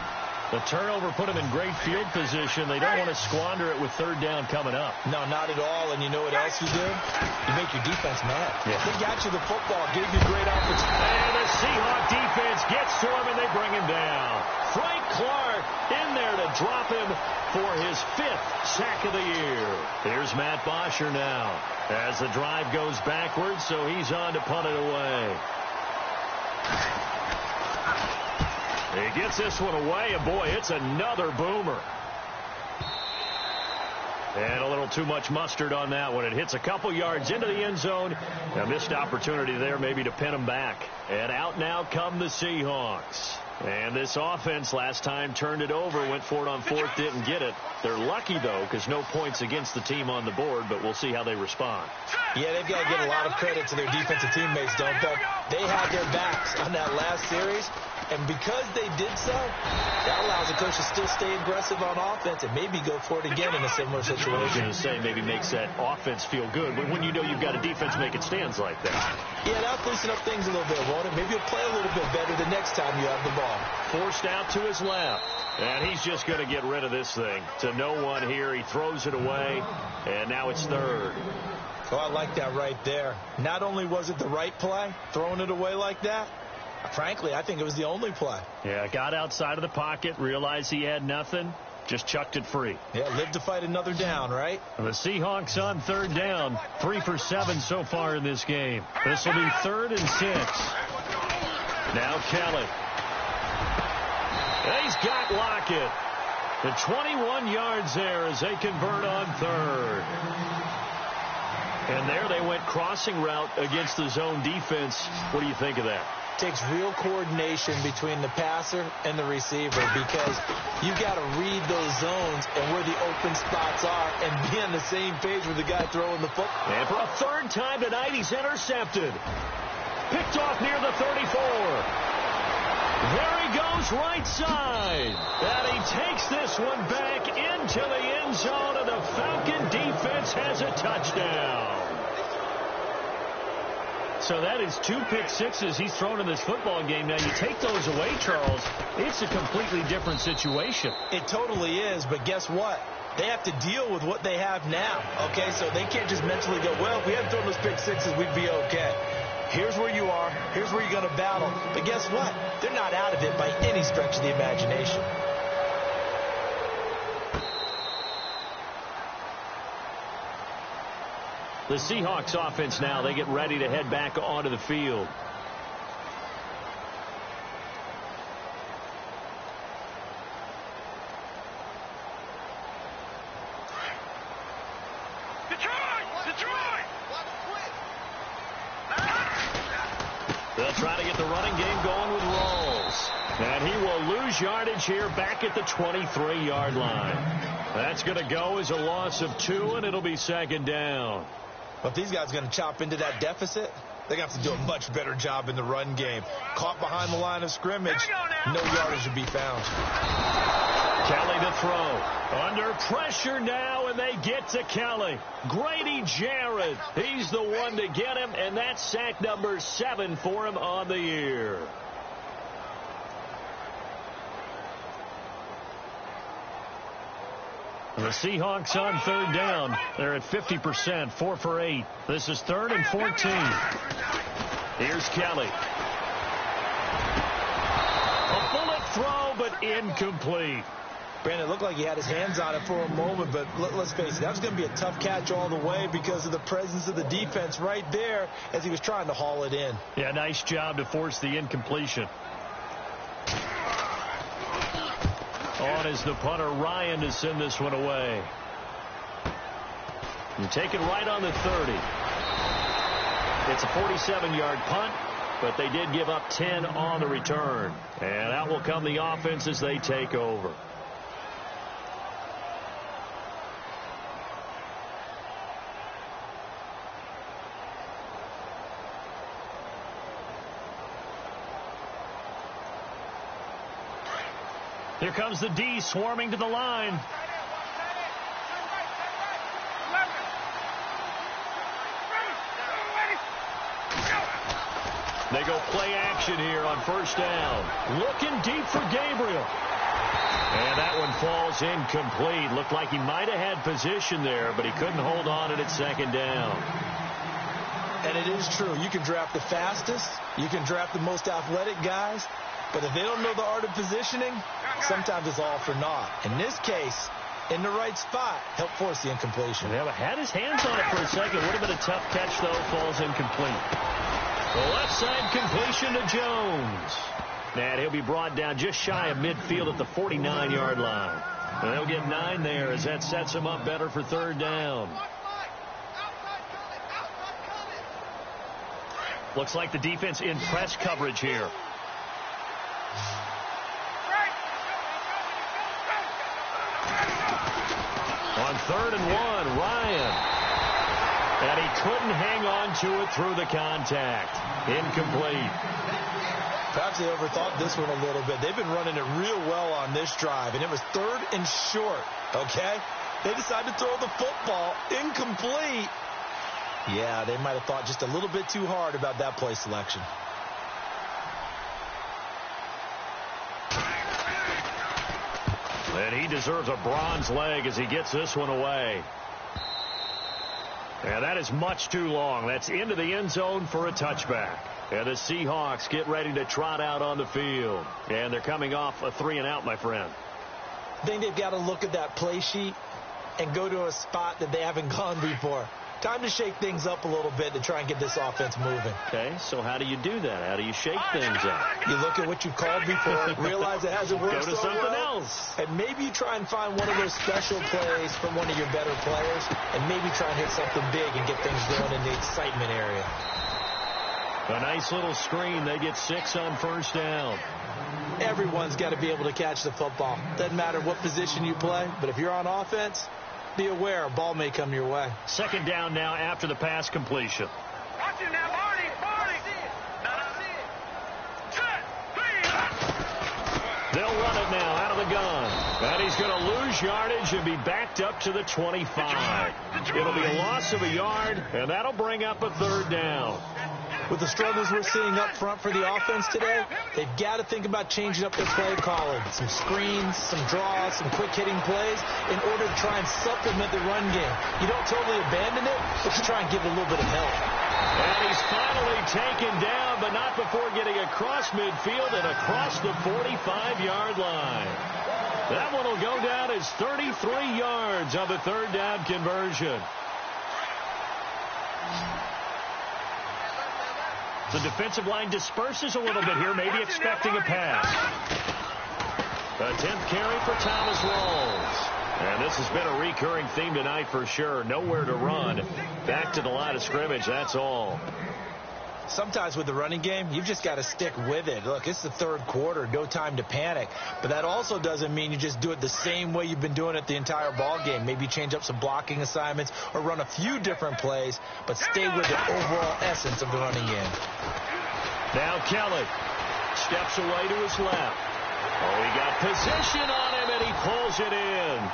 The turnover put them in great field position. They don't want to squander it with 3rd down coming up. No, not at all. And you know what else you do? You make your defense mad. Yeah. They got you the football, gave you great opportunity. And the Seahawk defense gets to him, and they bring him down. Frank Clark in there to drop him for his 5th sack of the year. Here's Matt Bosher now as the drive goes backwards, so he's on to punt it away. He gets this one away, and boy, it's another boomer. And a little too much mustard on that one. It hits a couple yards into the end zone. A missed opportunity there maybe to pin him back. And out now come the Seahawks. And this offense last time turned it over, went for it on 4th, didn't get it. They're lucky, though, because no points against the team on the board, but we'll see how they respond. Yeah, they've got to give a lot of credit to their defensive teammates, don't they? They had their backs on that last series, and because they did so, that allows the coach to still stay aggressive on offense and maybe go for it again in a similar situation. I was going to say maybe makes that offense feel good when you know you've got a defense making stands like that. Yeah, that'll loosen up things a little bit, won't it? Maybe you'll play a little bit better the next time you have the ball. Forced out to his left. And he's just going to get rid of this thing. To no one here. He throws it away. And now it's 3rd. Oh, I like that right there. Not only was it the right play, throwing it away like that, frankly, I think it was the only play. Yeah, got outside of the pocket, realized he had nothing, just chucked it free. Yeah, live to fight another down, right? And the Seahawks on 3rd down, 3 for 7 so far in this game. This will be 3rd and 6. Now Kelly. And he's got Lockett. The 21 yards there as they convert on 3rd. And there they went crossing route against the zone defense. What do you think of that? Takes real coordination between the passer and the receiver because you got to read those zones and where the open spots are and be on the same page with the guy throwing the football. And for a 3rd time tonight, he's intercepted. Picked off near the 34. There he goes right side. And he takes this one back into the end zone, and the Falcon defense has a touchdown. So that is 2 pick sixes he's thrown in this football game. Now, you take those away, Charles, it's a completely different situation. It totally is, but guess what? They have to deal with what they have now, okay? So they can't just mentally go, well, if we hadn't thrown those pick sixes, we'd be okay. Here's where you are. Here's where you're going to battle. But guess what? They're not out of it by any stretch of the imagination. The Seahawks offense now, they get ready to head back onto the field. Detroit! They'll try to get the running game going with Rawls. And he will lose yardage here back at the 23-yard line. That's going to go as a loss of 2, and it'll be second down. But these guys are going to chop into that deficit. They're going to have to do a much better job in the run game. Caught behind the line of scrimmage, no yardage to be found. Kelly to throw. Under pressure now, and they get to Kelly. Grady Jarrett, he's the one to get him, and that's sack number 7 for him on the year. The Seahawks on third down. They're at 50%, 4 for 8. This is 3rd and 14. Here's Kelly. A bullet throw, but incomplete. Brandon, it looked like he had his hands on it for a moment, but let's face it, that was going to be a tough catch all the way because of the presence of the defense right there as he was trying to haul it in. Yeah, nice job to force the incompletion. On is the punter, Ryan, to send this one away. You take it right on the 30. It's a 47-yard punt, but they did give up 10 on the return. And out will come the offense as they take over. Here comes the D swarming to the line. They go play action here on first down. Looking deep for Gabriel. And that one falls incomplete. Looked like he might have had position there, but he couldn't hold on at second down. And it is true. You can draft the fastest. You can draft the most athletic guys. But if they don't know the art of positioning, sometimes it's all for naught. In this case, in the right spot, helped force the incompletion. Yeah, but had his hands on it for a second. Would have been a tough catch, though. Falls incomplete. The left side completion to Jones. And he'll be brought down just shy of midfield at the 49-yard line. And they'll get 9 there as that sets him up better for third down. Looks like the defense in press coverage here. On 3rd and 1, Ryan. And he couldn't hang on to it through the contact. Incomplete. Perhaps they overthought this one a little bit. They've been running it real well on this drive, and it was 3rd and short, okay? They decided to throw the football incomplete. Yeah, they might have thought just a little bit too hard about that play selection. And he deserves a bronze leg as he gets this one away. And that is much too long. That's into the end zone for a touchback. And the Seahawks get ready to trot out on the field. And they're coming off a 3-and-out, my friend. I think they've got to look at that play sheet and go to a spot that they haven't gone before. Time to shake things up a little bit to try and get this offense moving. Okay, so how do you do that? How do you shake things up? You look at what you called before, realize it hasn't worked Go to so something well, else. and maybe you try and find one of those special plays from one of your better players, and maybe try and hit something big and get things going in the excitement area. A nice little screen. They get 6 on first down. Everyone's got to be able to catch the football. Doesn't matter what position you play, but if you're on offense, be aware a ball may come your way. Second down now after the pass completion. Watch it now, Marty. They'll run it now out of the gun. And he's going to lose yardage and be backed up to the 25. It'll be a loss of a yard, and that'll bring up a third down. With the struggles we're seeing up front for the offense today, they've got to think about changing up their play calling. Some screens, some draws, some quick-hitting plays in order to try and supplement the run game. You don't totally abandon it, but you try and give it a little bit of help. And he's finally taken down, but not before getting across midfield and across the 45-yard line. That one will go down as 33 yards on the third down conversion. The defensive line disperses a little bit here, maybe expecting a pass. A 10th carry for Thomas Rawls. And this has been a recurring theme tonight for sure. Nowhere to run. Back to the line of scrimmage, that's all. Sometimes with the running game, you've just got to stick with it. Look, it's the third quarter, no time to panic. But that also doesn't mean you just do it the same way you've been doing it the entire ball game. Maybe change up some blocking assignments or run a few different plays, but stay with the overall essence of the running game. Now Kelly steps away to his left. Oh, he got position on him, and he pulls it in.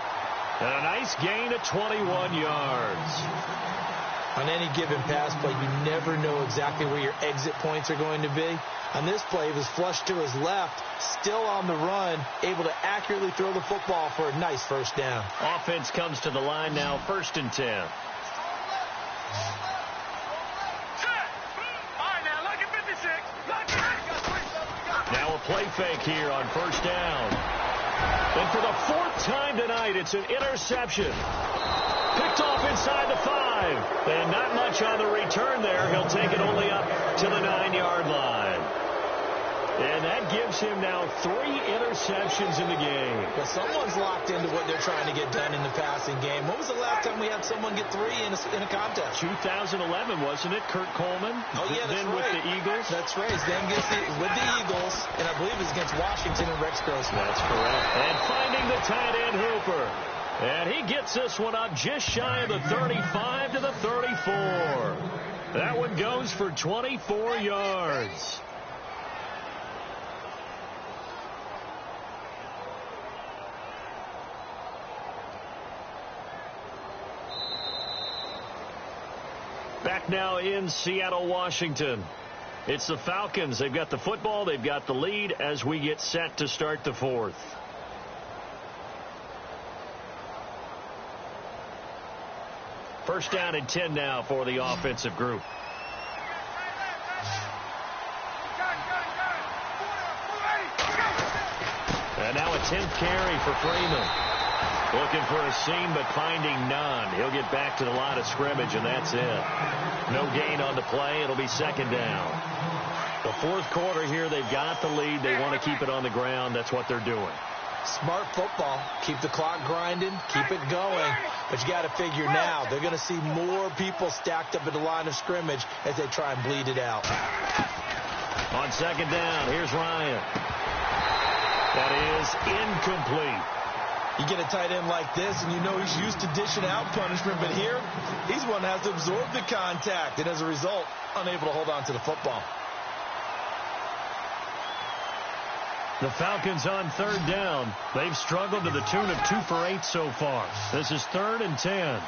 And a nice gain of 21 yards. On any given pass play, you never know exactly where your exit points are going to be. On this play, he was flushed to his left, still on the run, able to accurately throw the football for a nice first down. Offense comes to the line now, 1st and 10. Now a play fake here on 1st down. And for the 4th time tonight, it's an interception. Picked off inside the 5. And not much on the return there. He'll take it only up to the 9-yard line. And that gives him now 3 interceptions in the game. Well, someone's locked into what they're trying to get done in the passing game. When was the last time we had someone get 3 in a contest? 2011, wasn't it? Kurt Coleman? Oh, yeah, that's then right. with the Eagles? That's right. Then with the Eagles, and I believe it's against Washington and Rex Grossman. That's correct. And finding the tight end Hooper. And he gets this one up just shy of the 35 to the 34. That one goes for 24 yards. Back now in Seattle, Washington. It's the Falcons. They've got the football. They've got the lead as we get set to start the 4th. First down and 10 now for the offensive group. And now a 10th carry for Freeman. Looking for a seam, but finding none. He'll get back to the line of scrimmage, and that's it. No gain on the play. It'll be 2nd down. The 4th quarter here, they've got the lead. They want to keep it on the ground. That's what they're doing. Smart football. Keep the clock grinding. Keep it going. But you got to figure now, they're going to see more people stacked up at the line of scrimmage as they try and bleed it out. On 2nd down, here's Ryan. That is incomplete. You get a tight end like this, and you know he's used to dishing out punishment, but here, he's one that has to absorb the contact, and as a result, unable to hold on to the football. The Falcons on 3rd down. They've struggled to the tune of 2 for 8 so far. This is 3rd and 10.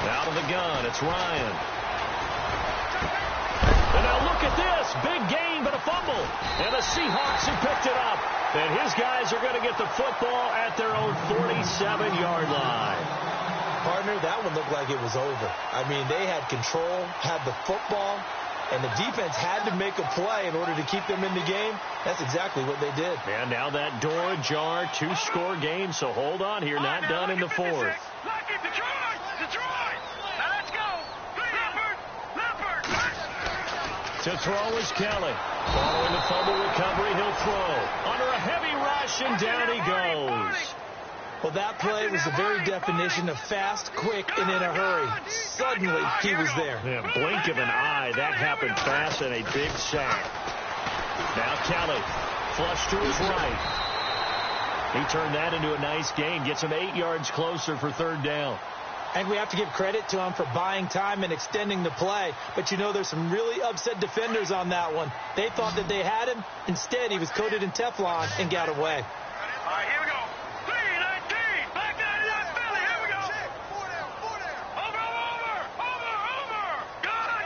Out of the gun, it's Ryan. And now look at this. Big gain, but a fumble. And the Seahawks have picked it up. And his guys are going to get the football at their own 47-yard line. Partner, that one looked like it was over. I mean, they had control, had the football, and the defense had to make a play in order to keep them in the game. That's exactly what they did. And now that door ajar, 2-score game, so hold on here, not done in the 4th. To throw is Kelly. Following the fumble recovery, he'll throw. Under a heavy rush, and down he goes. Well, that play was the very definition of fast, quick, and in a hurry. Suddenly, he was there. Yeah, blink of an eye. That happened fast and a big sack. Now Kelly, flush to his right. He turned that into a nice gain. Gets him 8 yards closer for 3rd down. And we have to give credit to him for buying time and extending the play. But you know, there's some really upset defenders on that one. They thought that they had him. Instead, he was coated in Teflon and got away. All right, here we go. 3-19. Back down to that belly. Here we go. Over. Gun.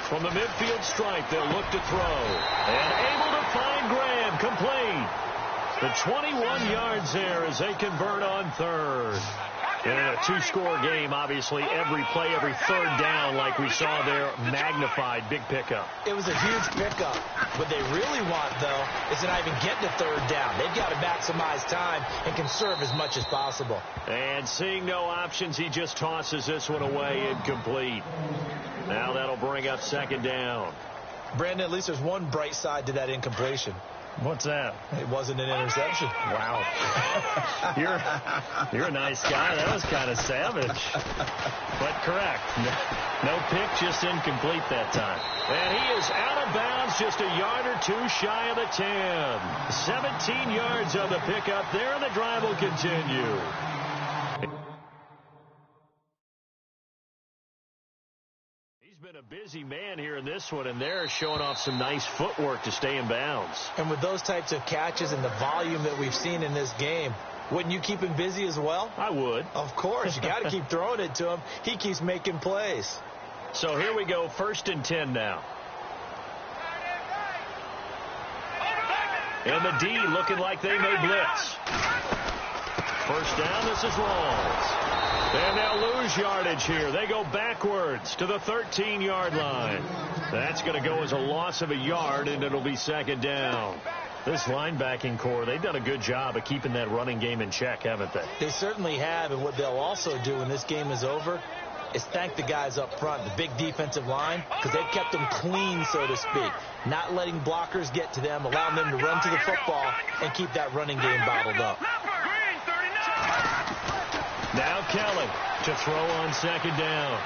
From the midfield stripe, they'll look to throw. And able to find Graham. Complete. The 21 yards there as they convert on 3rd. In a two-score game, obviously, every play, every third down, like we saw there, magnified, big pickup. It was a huge pickup. What they really want, though, is to not even get to third down. They've got to maximize time and conserve as much as possible. And seeing no options, he just tosses this one away, incomplete. Now that'll bring up second down. Brandon, at least there's one bright side to that incompletion. What's that? It wasn't an interception. Wow. You're a nice guy. That was kind of savage. But correct. No pick, just incomplete that time. And he is out of bounds, just a yard or two shy of the 10. 17 yards on the pickup there, and the drive will continue. Been a busy man here in this one, and they're showing off some nice footwork to stay in bounds. And with those types of catches and the volume that we've seen in this game, wouldn't you keep him busy as well? I would. Of course. You got to keep throwing it to him. He keeps making plays. So here we go, 1st and 10 now. And the D looking like they may blitz. First down, this is Rawls. And they'll lose yardage here. They go backwards to the 13-yard line. That's going to go as a loss of a yard, and it'll be second down. This linebacking core, they've done a good job of keeping that running game in check, haven't they? They certainly have, and what they'll also do when this game is over is thank the guys up front, the big defensive line, because they've kept them clean, so to speak, not letting blockers get to them, allowing them to run to the football and keep that running game bottled up. Now Kelly to throw on second down.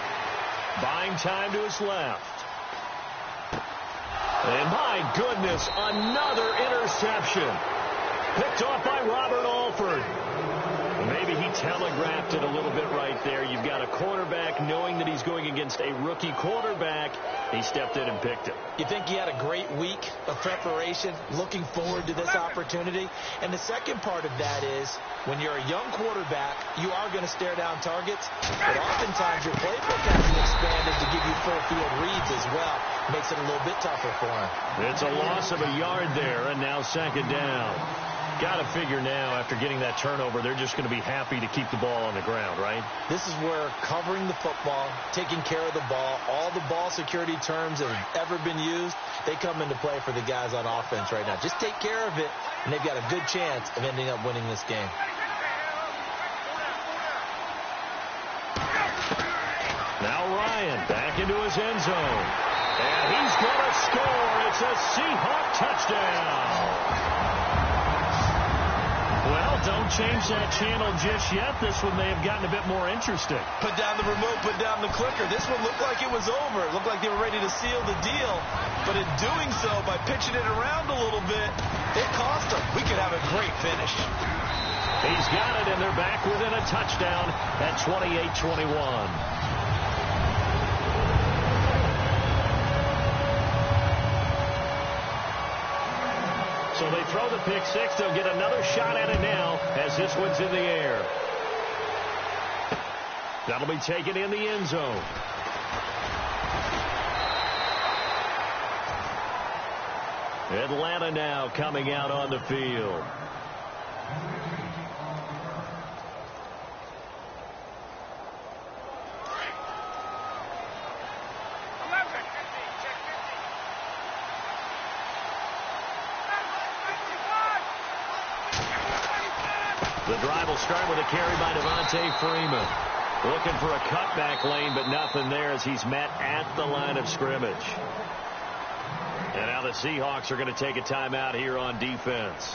Buying time to his left. And my goodness, another interception. Picked off by Robert Alford. Maybe he telegraphed it a little bit right there. You've got a quarterback knowing that he's going against a rookie quarterback. He stepped in and picked it. You think he had a great week of preparation, looking forward to this opportunity? And the second part of that is, when you're a young quarterback, you are going to stare down targets, but oftentimes your playbook hasn't expanded to give you full field reads as well. Makes it a little bit tougher for him. It's a loss of a yard there, and now second down. Got to figure now, after getting that turnover, they're just going to be happy to keep the ball on the ground, right? This is where covering the football, taking care of the ball, all the ball security terms that have ever been used, they come into play for the guys on offense right now. Just take care of it, and they've got a good chance of ending up winning this game. Now Ryan back into his end zone. And he's going to score. It's a Seahawk touchdown. Well, don't change that channel just yet. This one may have gotten a bit more interesting. Put down the remote, put down the clicker. This one looked like it was over. It looked like they were ready to seal the deal. But in doing so, by pitching it around a little bit, it cost them. We could have a great finish. He's got it, and they're back within a touchdown at 28-21. So they throw the pick six. They'll get another shot at it now as this one's in the air. That'll be taken in the end zone. Atlanta now coming out on the field. The drive will start with a carry by Devontae Freeman. Looking for a cutback lane, but nothing there as he's met at the line of scrimmage. And now the Seahawks are going to take a timeout here on defense.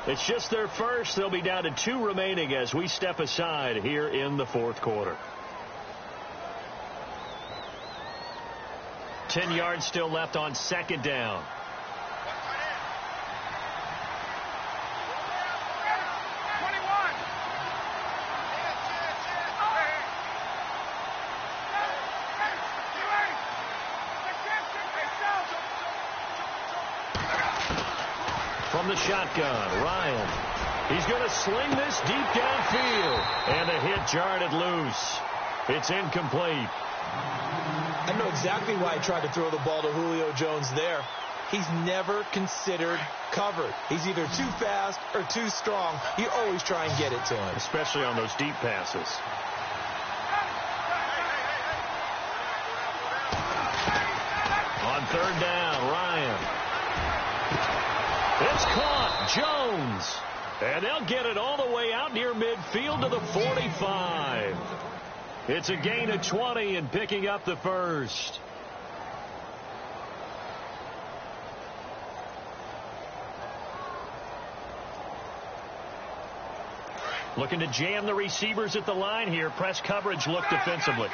It's just their first. They'll be down to 2 remaining as we step aside here in the fourth quarter. 10 yards still left on second down. From the shotgun, Ryan. He's going to sling this deep downfield. And a hit jarred it loose. It's incomplete. I know exactly why he tried to throw the ball to Julio Jones there. he's never considered covered. He's either too fast or too strong. You always try and get it to him. Especially on those deep passes. On third down, Ryan. It's caught. Jones. And they'll get it all the way out near midfield to the 45. It's a gain of 20 and picking up the first. Looking to jam the receivers at the line here. Press coverage look defensively.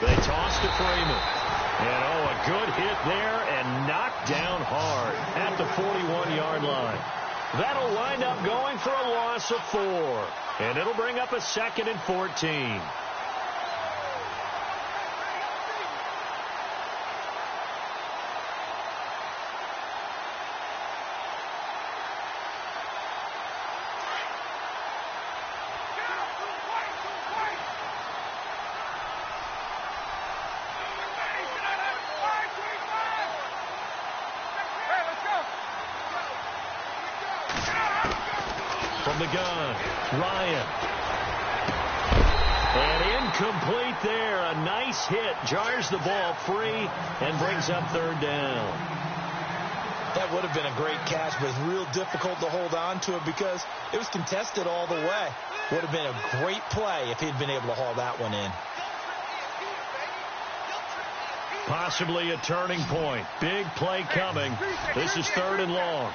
They toss to Freeman. And, oh, a good hit there and knocked down hard at the 41-yard line. That'll wind up going for a loss of 4. And it'll bring up a 2nd and 14. From the gun, Ryan. And incomplete there. A nice hit. Jars the ball free and brings up third down. That would have been a great catch, but it's real difficult to hold on to it because it was contested all the way. Would have been a great play if he'd been able to haul that one in. Possibly a turning point. Big play coming. This is third and long.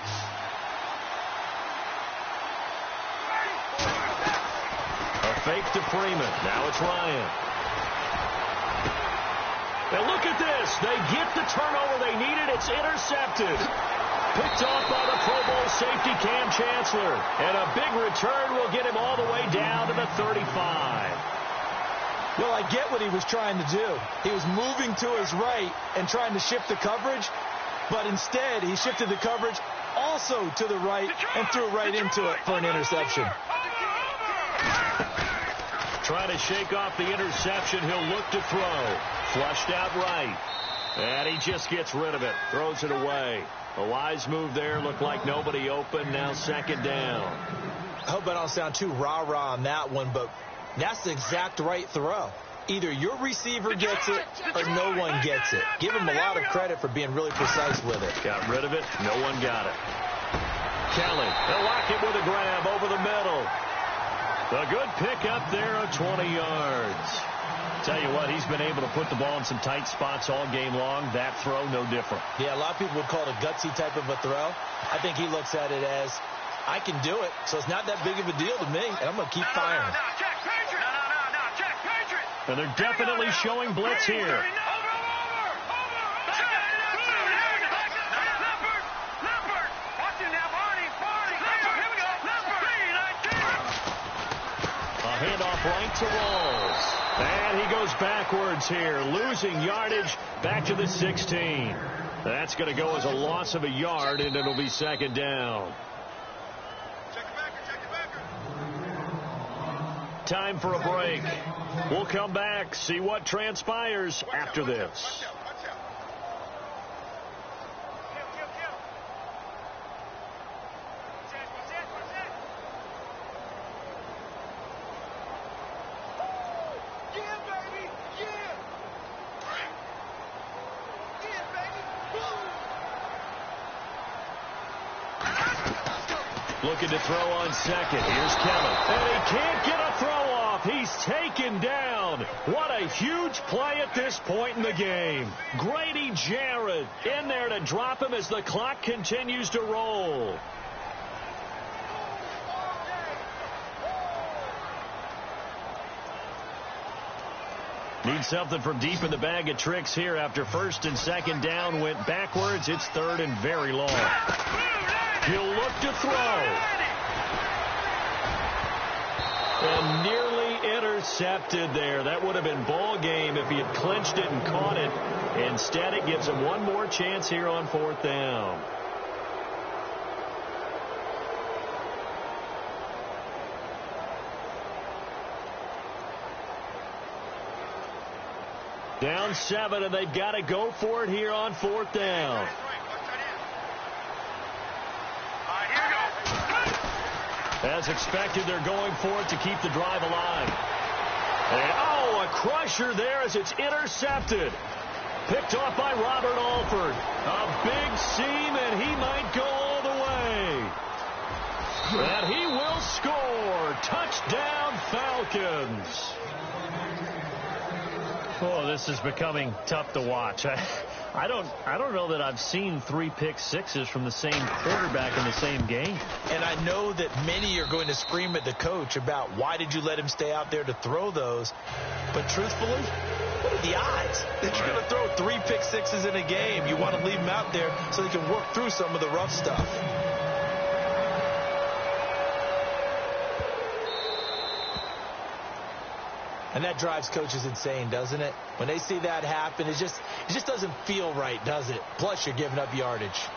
Fake to Freeman. Now it's Ryan. And look at this. They get the turnover they needed. It's intercepted. Picked off by the Pro Bowl safety Cam Chancellor. And a big return will get him all the way down to the 35. Well, I get what he was trying to do. He was moving to his right and trying to shift the coverage. But instead, he shifted the coverage also to the right and threw right into it for an interception. Trying to shake off the interception. He'll look to throw. Flushed out right. And he just gets rid of it. Throws it away. A wise move there. Looked like nobody open. Now second down. I hope I don't sound too rah-rah on that one, but that's the exact right throw. Either your receiver gets it or no one gets it. Give him a lot of credit for being really precise with it. Got rid of it. No one got it. Kelly. They'll lock it with a grab over the middle. A good pick up there of 20 yards. Tell you what, he's been able to put the ball in some tight spots all game long. That throw, no different. Yeah, a lot of people would call it a gutsy type of a throw. I think he looks at it as, I can do it, so it's not that big of a deal to me, and I'm going to keep firing. And they're definitely showing blitz here. Handoff right to Rawls. And he goes backwards here, losing yardage back to the 16. That's going to go as a loss of a yard, and it'll be second down. Time for a break. We'll come back, see what transpires after this. Looking to throw on second. Here's Kelly. And he can't get a throw off. He's taken down. What a huge play at this point in the game. Grady Jarrett in there to drop him as the clock continues to roll. Need something from deep in the bag of tricks here after first and second down went backwards. It's third and very long. He'll look to throw. And nearly intercepted there. That would have been ball game if he had clinched it and caught it. Instead, it gives him one more chance here on fourth down. Down 7, and they've got to go for it here on 4th down. As expected, they're going for it to keep the drive alive. And, oh, a crusher there as it's intercepted. Picked off by Robert Alford. A big seam, and he might go all the way. And he will score. Touchdown, Falcons. Oh, this is becoming tough to watch. I don't know that I've seen 3 pick-sixes from the same quarterback in the same game. And I know that many are going to scream at the coach about why did you let him stay out there to throw those. But truthfully, what are the odds that you're going to throw 3 pick-sixes in a game? You want to leave him out there so they can work through some of the rough stuff. And that drives coaches insane, doesn't it? When they see that happen, it just doesn't feel right, does it? Plus, you're giving up yardage.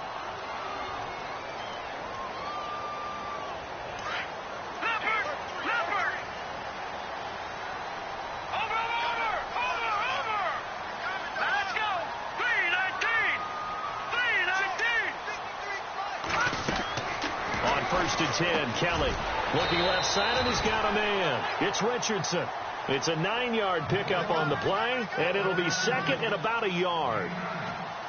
Let's go. 319. On 1st and 10, Kelly looking left side, and he's got a man. It's Richardson. It's a 9-yard pickup on the play, and it'll be 2nd and about a yard.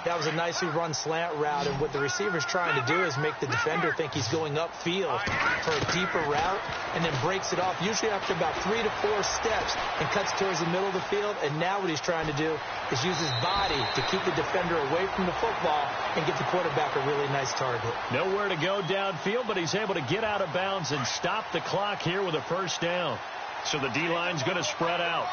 That was a nicely run slant route, and what the receiver's trying to do is make the defender think he's going upfield for a deeper route, and then breaks it off, usually after about 3 to 4 steps, and cuts towards the middle of the field. And now what he's trying to do is use his body to keep the defender away from the football and get the quarterback a really nice target. Nowhere to go downfield, but he's able to get out of bounds and stop the clock here with a 1st down. So the D-line's going to spread out.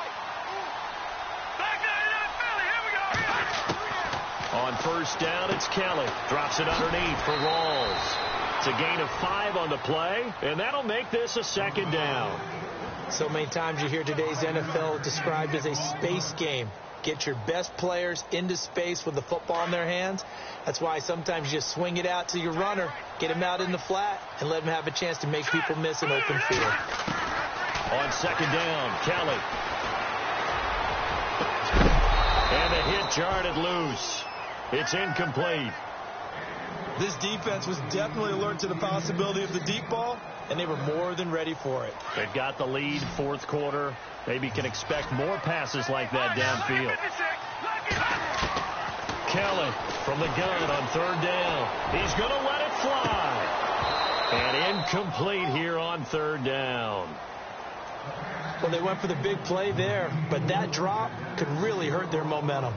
On 1st down, it's Kelly. Drops it underneath for Rawls. It's a gain of 5 on the play, and that'll make this a 2nd down. So many times you hear today's NFL described as a space game. Get your best players into space with the football in their hands. That's why sometimes you just swing it out to your runner, get him out in the flat, and let him have a chance to make people miss an open field. On 2nd down, Kelly. And the hit jarred loose. It's incomplete. This defense was definitely alert to the possibility of the deep ball, and they were more than ready for it. They've got the lead, 4th quarter. Maybe can expect more passes like that downfield. Kelly from the gun on 3rd down. He's going to let it fly. And incomplete here on 3rd down. Well, they went for the big play there, but that drop could really hurt their momentum.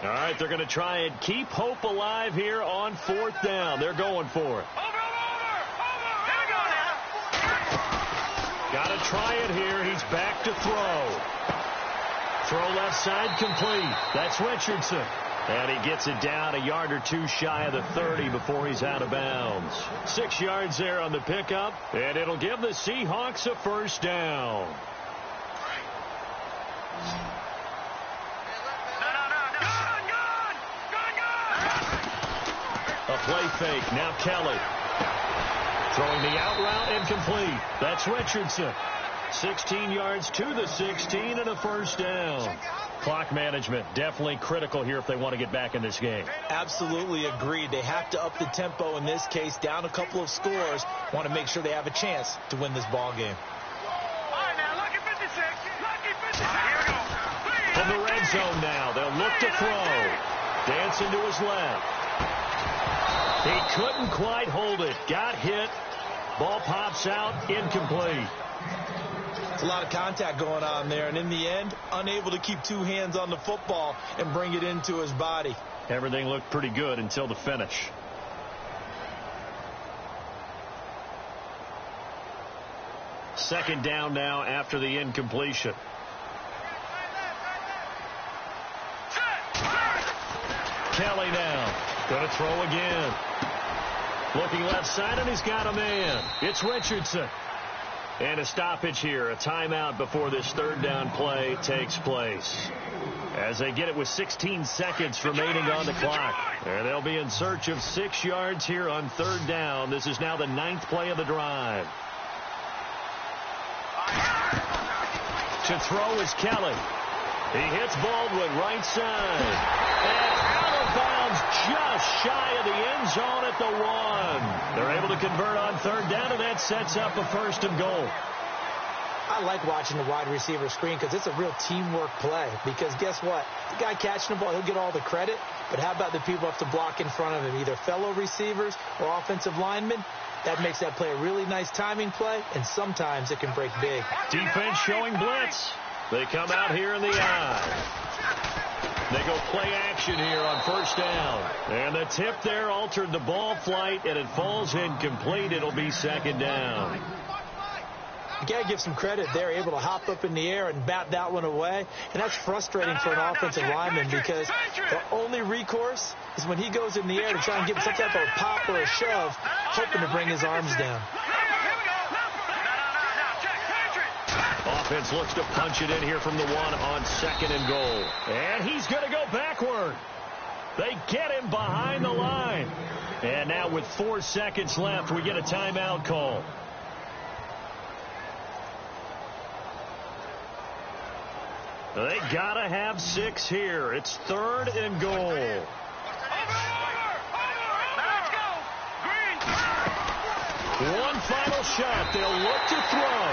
All right, they're going to try and keep hope alive here on 4th down. They're going for it. Got to try it here. He's back to throw. Throw left side complete. That's Richardson. And he gets it down a yard or 2 shy of the 30 before he's out of bounds. 6 yards there on the pickup, and it'll give the Seahawks a 1st down. A play fake. Now Kelly. Throwing the out route incomplete. That's Richardson. 16 yards to the 16 and a 1st down. Clock management definitely critical here if they want to get back in this game. Absolutely agreed. They have to up the tempo in this case, down a couple of scores. Want to make sure they have a chance to win this ball game. From the red zone now, they'll look to throw. Dancing to his left. He couldn't quite hold it. Got hit. Ball pops out. Incomplete. It's a lot of contact going on there, and in the end, unable to keep 2 hands on the football and bring it into his body. Everything looked pretty good until the finish. Second down now after the incompletion. Kelly now. Going to throw again. Looking left side, and he's got a man. It's Richardson. And a stoppage here, a timeout before this third down play takes place. As they get it with 16 seconds remaining on the clock. And they'll be in search of 6 yards here on third down. This is now the 9th play of the drive. To throw is Kelly. He hits Baldwin right side. And out of bounds just shy of the end zone at the 1. They're able to convert on third down, and that sets up a 1st and goal. I like watching the wide receiver screen because it's a real teamwork play. Because guess what? The guy catching the ball, he'll get all the credit. But how about the people have to block in front of him, either fellow receivers or offensive linemen? That makes that play a really nice timing play, and sometimes it can break big. Defense showing blitz. They come out here in the eye. They go play action here on first down. And the tip there altered the ball flight, and it falls incomplete. It'll be 2nd down. You got to give some credit. They're able to hop up in the air and bat that one away. And that's frustrating for an offensive lineman because the only recourse is when he goes in the air to try and get some type of a pop or a shove, hoping to bring his arms down. Offense looks to punch it in here from the 1 on 2nd and goal. And he's going to go backward. They get him behind the line. And now with 4 seconds left, we get a timeout call. They got to have 6 here. It's 3rd and goal. One final shot. They'll look to throw.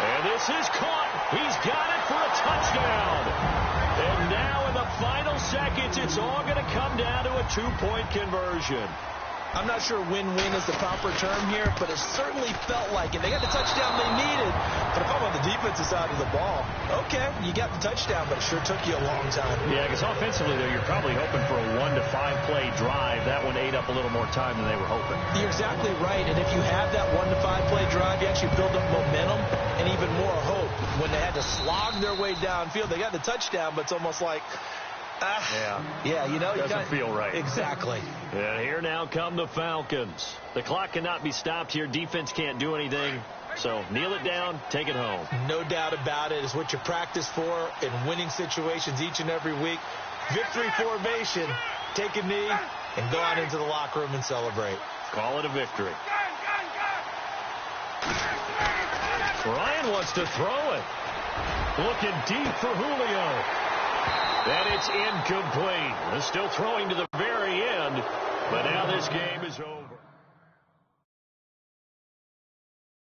And this is caught. He's got it for a touchdown. And now in the final seconds, it's all going to come down to a 2-point conversion. I'm not sure win-win is the proper term here, but it certainly felt like it. They got the touchdown they needed. But if I'm on the defensive side of the ball, okay, you got the touchdown, but it sure took you a long time. Yeah, because offensively, though, you're probably hoping for a 1 to 5 play drive. That one ate up a little more time than they were hoping. You're exactly right. And if you have that 1 to 5 play drive, you actually build up momentum and even more hope. When they had to slog their way downfield, they got the touchdown, but it's almost like, yeah, you know, doesn't feel right. Exactly. And here now come the Falcons. The clock cannot be stopped here. Defense can't do anything. So kneel it down, take it home. No doubt about it. It's what you practice for in winning situations each and every week. Victory formation. Take a knee and go out into the locker room and celebrate. Call it a victory. Ryan wants to throw it. Looking deep for Julio. And it's incomplete. They're still throwing to the very end, but now this game is over.